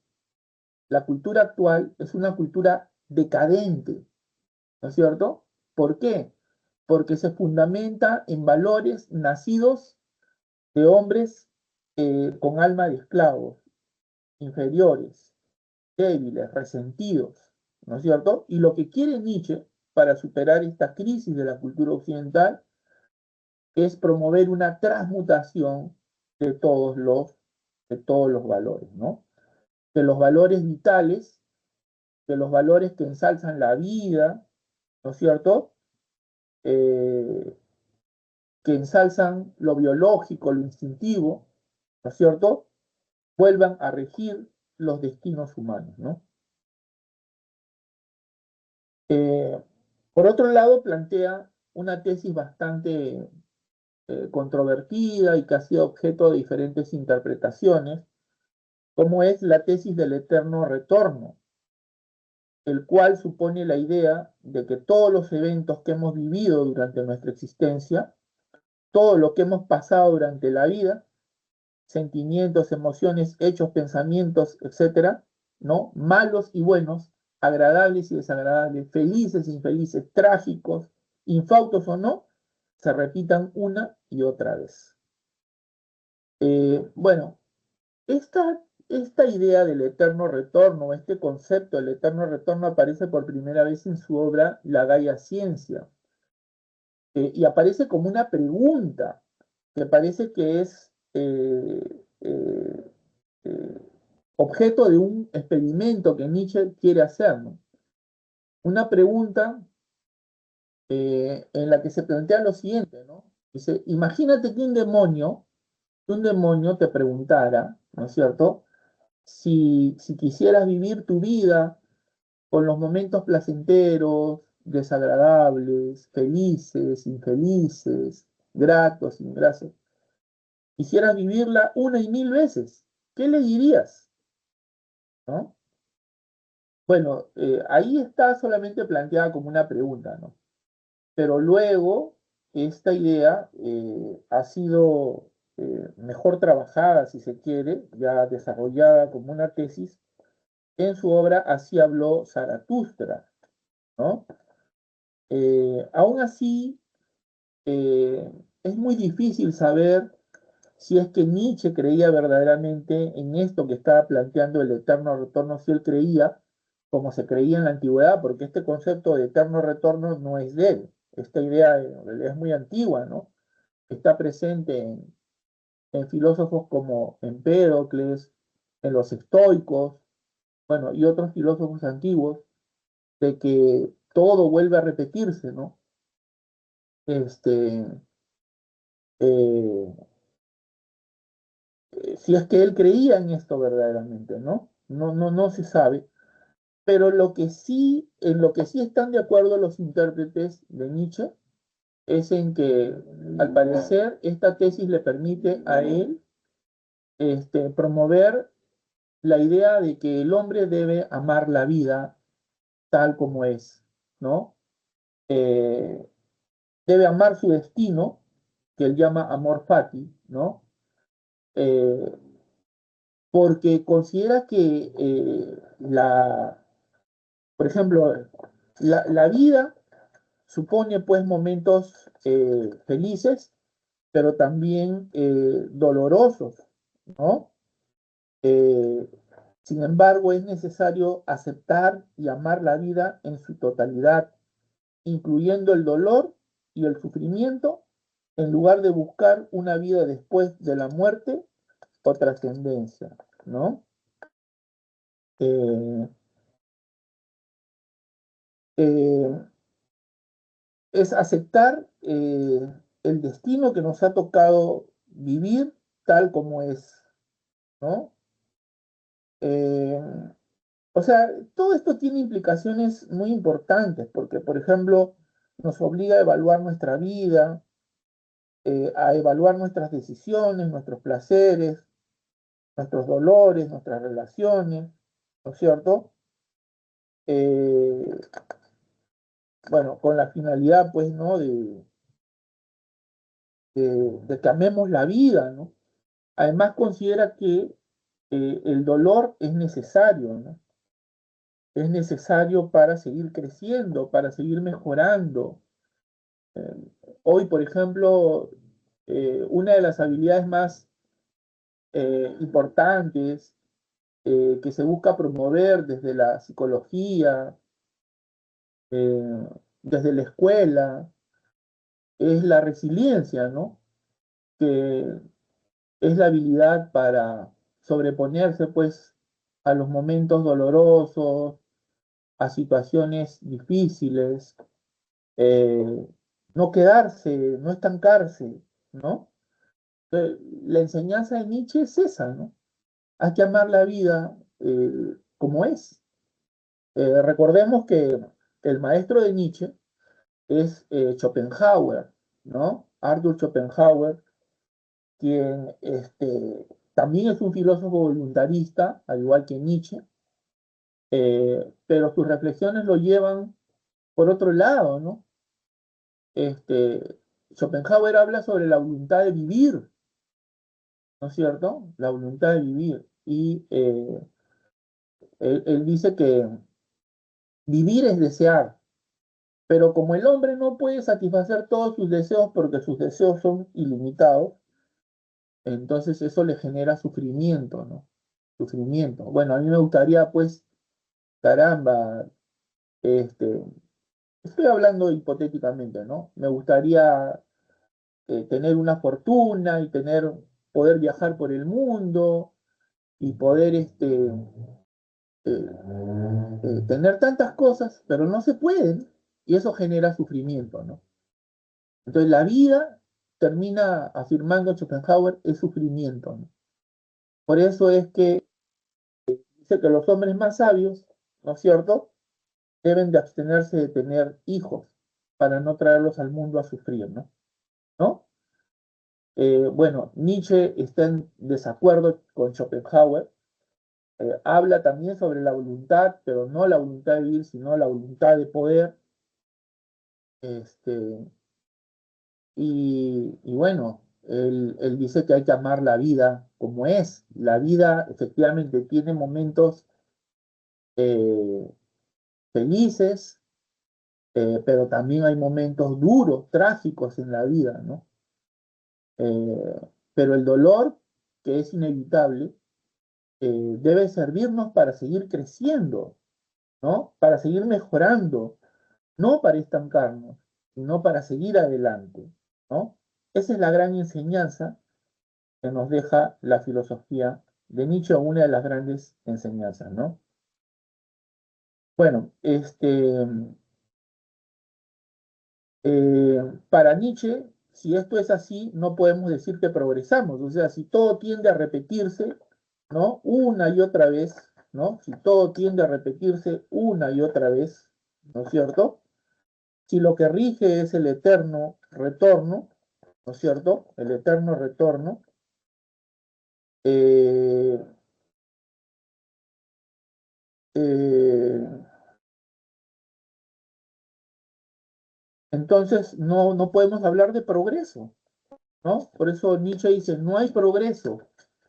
la cultura actual, es una cultura decadente, ¿no es cierto? ¿Por qué? Porque se fundamenta en valores nacidos de hombres con alma de esclavos, inferiores, débiles, resentidos, ¿no es cierto? Y lo que quiere Nietzsche para superar esta crisis de la cultura occidental es promover una transmutación de todos los valores, ¿no? De los valores vitales, de los valores que ensalzan la vida, ¿no es cierto? Eh, que ensalzan lo biológico, lo instintivo, ¿no es cierto? vuelvan a regir los destinos humanos, ¿no? Por otro lado, plantea una tesis bastante controvertida y que ha sido objeto de diferentes interpretaciones, como es la tesis del eterno retorno, el cual supone la idea de que todos los eventos que hemos vivido durante nuestra existencia, todo lo que hemos pasado durante la vida, sentimientos, emociones, hechos, pensamientos, etcétera, ¿no? Malos y buenos, agradables y desagradables, felices e infelices, trágicos, infautos o no, se repitan una y otra vez. Bueno, esta idea del eterno retorno, este concepto del eterno retorno aparece por primera vez en su obra La Gaia Ciencia, y aparece como una pregunta que parece que es objeto de un experimento que Nietzsche quiere hacer, ¿no? Una pregunta en la que se plantea lo siguiente, ¿no? Dice, imagínate que un demonio te preguntara, ¿no es cierto? Si quisieras vivir tu vida con los momentos placenteros, desagradables, felices, infelices, gratos, ingratos, quisieras vivirla una y mil veces, ¿qué le dirías? ¿No? Bueno, ahí está solamente planteada como una pregunta, ¿no? Pero luego esta idea ha sido mejor trabajada, si se quiere, ya desarrollada como una tesis en su obra Así habló Zaratustra, ¿no? Aún así, es muy difícil saber si es que Nietzsche creía verdaderamente en esto que estaba planteando el eterno retorno, si él creía como se creía en la antigüedad, porque este concepto de eterno retorno no es de él. Esta idea en realidad es muy antigua, ¿no? Está presente en filósofos como Empédocles, en los estoicos, bueno, y otros filósofos antiguos, de que todo vuelve a repetirse, ¿no? Este, eh, si es que él creía en esto verdaderamente, ¿no? No se sabe. Pero en lo que sí están de acuerdo los intérpretes de Nietzsche es en que, al parecer, esta tesis le permite a él promover la idea de que el hombre debe amar la vida tal como es, ¿no? Eh, Debe amar su destino, que él llama amor fati, ¿no? Eh, Porque considera que por ejemplo, la vida supone pues momentos felices, pero también dolorosos, ¿no? Eh, Sin embargo, es necesario aceptar y amar la vida en su totalidad, incluyendo el dolor y el sufrimiento, en lugar de buscar una vida después de la muerte o trascendencia, ¿no? Eh, eh, es aceptar el destino que nos ha tocado vivir tal como es, ¿no? Eh, o sea, todo esto tiene implicaciones muy importantes porque, por ejemplo, nos obliga a evaluar nuestra vida, a evaluar nuestras decisiones, nuestros placeres, nuestros dolores, nuestras relaciones, ¿no es cierto? Eh, bueno, con la finalidad, pues, ¿no? De que amemos la vida, ¿no? Además considera que el dolor es necesario, ¿no? Es necesario para seguir creciendo, para seguir mejorando. Eh, Hoy, por ejemplo, una de las habilidades más importantes que se busca promover desde la psicología, eh, desde la escuela, es la resiliencia, ¿no? Que es la habilidad para sobreponerse, pues, a los momentos dolorosos, a situaciones difíciles, eh, no quedarse, no estancarse, ¿no? La enseñanza de Nietzsche es esa, ¿no? hay que amar la vida como es. Recordemos que el maestro de Nietzsche es Schopenhauer, ¿no? Arthur Schopenhauer, quien también es un filósofo voluntarista, al igual que Nietzsche, pero sus reflexiones lo llevan por otro lado, ¿no? Schopenhauer habla sobre la voluntad de vivir, ¿no es cierto? La voluntad de vivir. Y él dice que vivir es desear, pero como el hombre no puede satisfacer todos sus deseos porque sus deseos son ilimitados, entonces eso le genera sufrimiento, ¿no? Sufrimiento. Bueno, a mí me gustaría, pues, caramba, estoy hablando hipotéticamente, ¿no? Me gustaría tener una fortuna y poder viajar por el mundo y poder tener tantas cosas, pero no se pueden y eso genera sufrimiento, ¿no? Entonces la vida, termina afirmando Schopenhauer, es sufrimiento, ¿no? Por eso es que dice que los hombres más sabios, ¿no es cierto?, deben de abstenerse de tener hijos para no traerlos al mundo a sufrir, ¿no? ¿No? Bueno, Nietzsche está en desacuerdo con Schopenhauer, habla también sobre la voluntad, pero no la voluntad de vivir, sino la voluntad de poder. Este, y bueno, él dice que hay que amar la vida como es. La vida efectivamente tiene momentos eh, felices, pero también hay momentos duros, trágicos en la vida, ¿no? Eh, pero el dolor, que es inevitable, debe servirnos para seguir creciendo, ¿no? Para seguir mejorando, no para estancarnos, sino para seguir adelante, ¿no? Esa es la gran enseñanza que nos deja la filosofía de Nietzsche, una de las grandes enseñanzas, ¿no? Bueno, para Nietzsche, si esto es así, no podemos decir que progresamos, o sea, si todo tiende a repetirse, ¿no? Una y otra vez, ¿no? Si todo tiende a repetirse una y otra vez, ¿no es cierto? Si lo que rige es el eterno retorno, ¿no es cierto? El eterno retorno, eh, eh, entonces no podemos hablar de progreso, ¿no? Por eso Nietzsche dice, no hay progreso,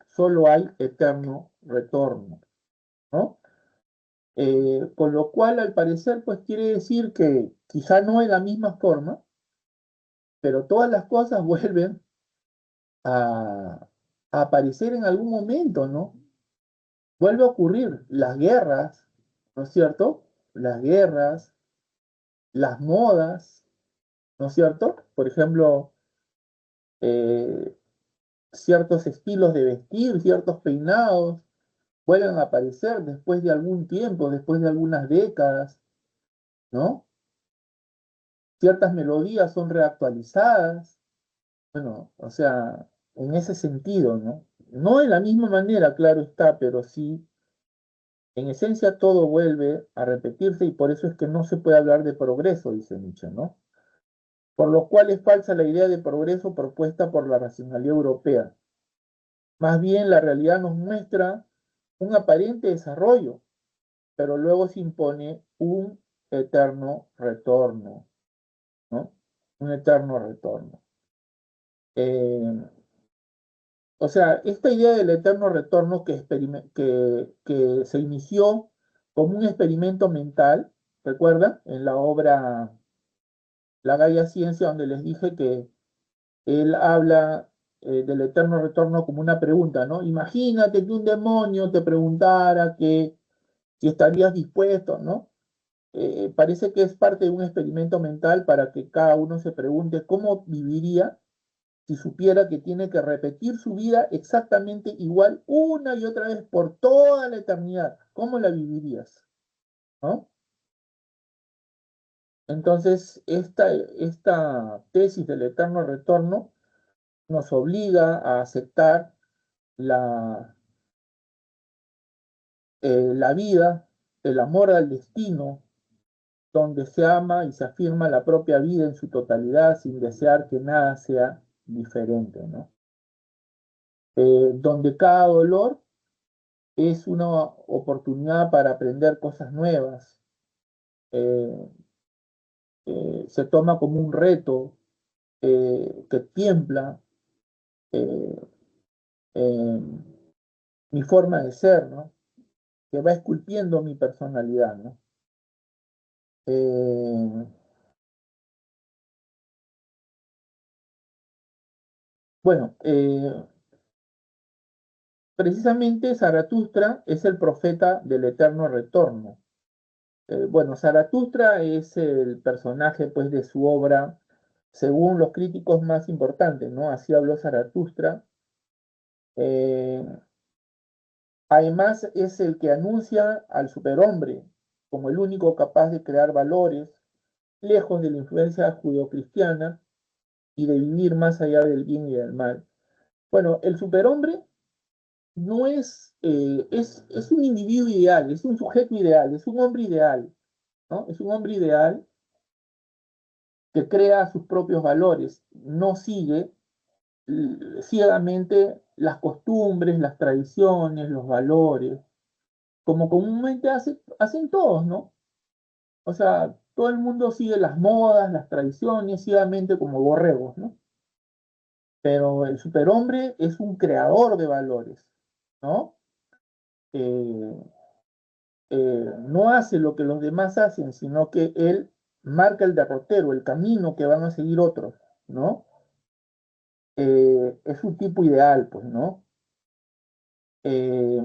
solo hay eterno retorno, ¿no? Con lo cual, al parecer, pues quiere decir que quizá no de la misma forma, pero todas las cosas vuelven a aparecer en algún momento, ¿no? Vuelve a ocurrir las guerras, ¿no es cierto? Las guerras, las modas, ¿no es cierto? Por ejemplo, eh, ciertos estilos de vestir, ciertos peinados, vuelven a aparecer después de algún tiempo, después de algunas décadas, ¿no? Ciertas melodías son reactualizadas, bueno, o sea, en ese sentido, ¿no? No de la misma manera, claro está, pero sí, en esencia todo vuelve a repetirse y por eso es que no se puede hablar de progreso, dice Nietzsche, ¿no? Por lo cual es falsa la idea de progreso propuesta por la racionalidad europea. Más bien la realidad nos muestra un aparente desarrollo, pero luego se impone un eterno retorno, ¿no? Un eterno retorno. Eh, o sea, esta idea del eterno retorno que se inició como un experimento mental, ¿recuerdan? En la obra La Gaia Ciencia, donde les dije que él habla del eterno retorno como una pregunta, ¿no? Imagínate que un demonio te preguntara que si estarías dispuesto, ¿no? Parece que es parte de un experimento mental para que cada uno se pregunte cómo viviría si supiera que tiene que repetir su vida exactamente igual una y otra vez por toda la eternidad. ¿Cómo la vivirías? ¿No? Entonces, esta tesis del eterno retorno nos obliga a aceptar la, la vida, el amor al destino, donde se ama y se afirma la propia vida en su totalidad sin desear que nada sea diferente, ¿no? Donde cada dolor es una oportunidad para aprender cosas nuevas, eh, se toma como un reto que tiembla eh, mi forma de ser, ¿no? Que va esculpiendo mi personalidad, ¿no? Eh, bueno, precisamente Zaratustra es el profeta del eterno retorno. Bueno, Zaratustra es el personaje, pues, de su obra, según los críticos más importantes, ¿no? Así habló Zaratustra. Eh, Además, es el que anuncia al superhombre como el único capaz de crear valores, lejos de la influencia judeocristiana y de vivir más allá del bien y del mal. Bueno, el superhombre no es un individuo ideal, es un sujeto ideal, es un hombre ideal, ¿no? Es un hombre ideal que crea sus propios valores, no sigue ciegamente las costumbres, las tradiciones, los valores, como comúnmente hacen todos, ¿no? O sea, todo el mundo sigue las modas, las tradiciones, ciegamente como borregos, ¿no? Pero el superhombre es un creador de valores, ¿no? Eh, no hace lo que los demás hacen, sino que él marca el derrotero, el camino que van a seguir otros, ¿no? Es un tipo ideal, pues, ¿no? Eh,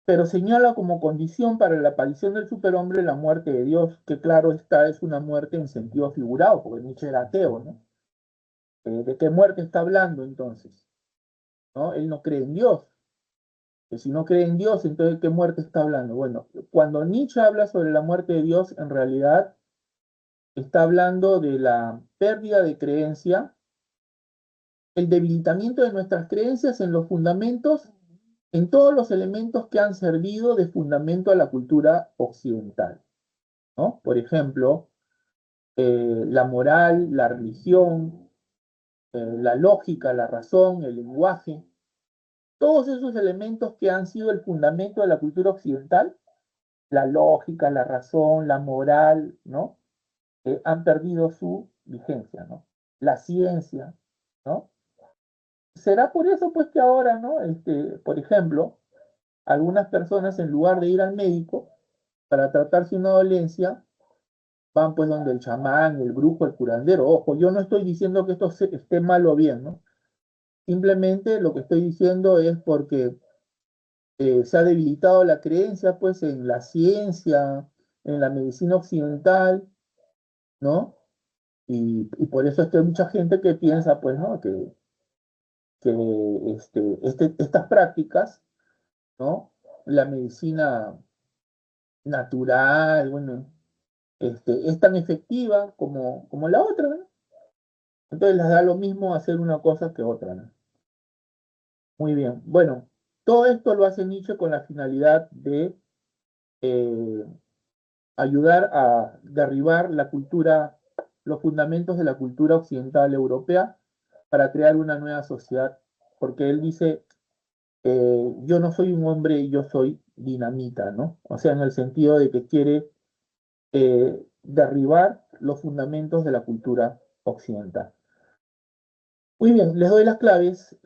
pero señala como condición para la aparición del superhombre la muerte de Dios, que claro está, es una muerte en sentido figurado, porque Nietzsche era ateo, ¿no? ¿De qué muerte está hablando entonces? ¿No? Él no cree en Dios. Que si no cree en Dios, entonces ¿de qué muerte está hablando? Bueno, cuando Nietzsche habla sobre la muerte de Dios, en realidad está hablando de la pérdida de creencia, el debilitamiento de nuestras creencias en los fundamentos, en todos los elementos que han servido de fundamento a la cultura occidental, ¿no? Por ejemplo, la moral, la religión, la lógica, la razón, el lenguaje, todos esos elementos que han sido el fundamento de la cultura occidental, la lógica, la razón, la moral, ¿no? Han perdido su vigencia, ¿no? La ciencia, ¿no? Será por eso, pues, que ahora, ¿no? Por ejemplo, algunas personas, en lugar de ir al médico para tratarse una dolencia, van, pues, donde el chamán, el brujo, el curandero. Ojo, yo no estoy diciendo que esto esté mal o bien, ¿no? Simplemente lo que estoy diciendo es porque se ha debilitado la creencia, pues, en la ciencia, en la medicina occidental, ¿no? Y por eso es que hay mucha gente que piensa, pues, ¿no? Que estas prácticas, ¿no? La medicina natural, bueno, es tan efectiva como la otra, ¿no? Entonces les da lo mismo hacer una cosa que otra, ¿no? Muy bien. Bueno, todo esto lo hace Nietzsche con la finalidad de eh, ayudar a derribar la cultura, los fundamentos de la cultura occidental europea para crear una nueva sociedad, porque él dice, yo no soy un hombre, yo soy dinamita, ¿no? O sea, en el sentido de que quiere derribar los fundamentos de la cultura occidental. Muy bien, les doy las claves.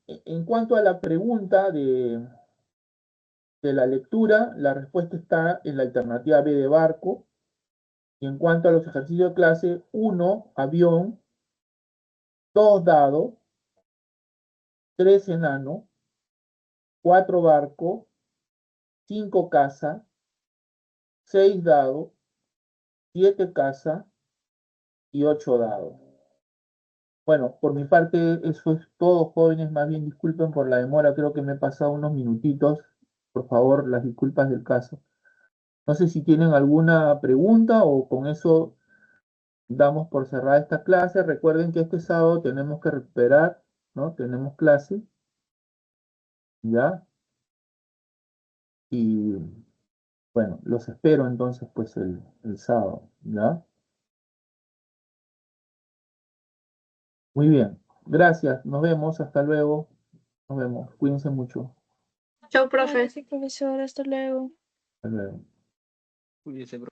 En cuanto a la pregunta de la lectura, la respuesta está en la alternativa B de barco. Y en cuanto a los ejercicios de clase, 1, avión, 2, dado, 3, enano, 4, barco, 5, casa, 6, dado, 7, casa y 8, dado. Bueno, por mi parte eso es todo, jóvenes. Más bien disculpen por la demora, creo que me he pasado unos minutitos. Por favor, las disculpas del caso. No sé si tienen alguna pregunta o con eso damos por cerrada esta clase. Recuerden que este sábado tenemos que recuperar, ¿no? Tenemos clase, ¿ya? Y bueno, los espero entonces pues el sábado, ¿ya? Muy bien, gracias, nos vemos, hasta luego, nos vemos, cuídense mucho, Chao, profe. Vale, sí, profesor, hasta luego. hasta luego. Cuídese, bro.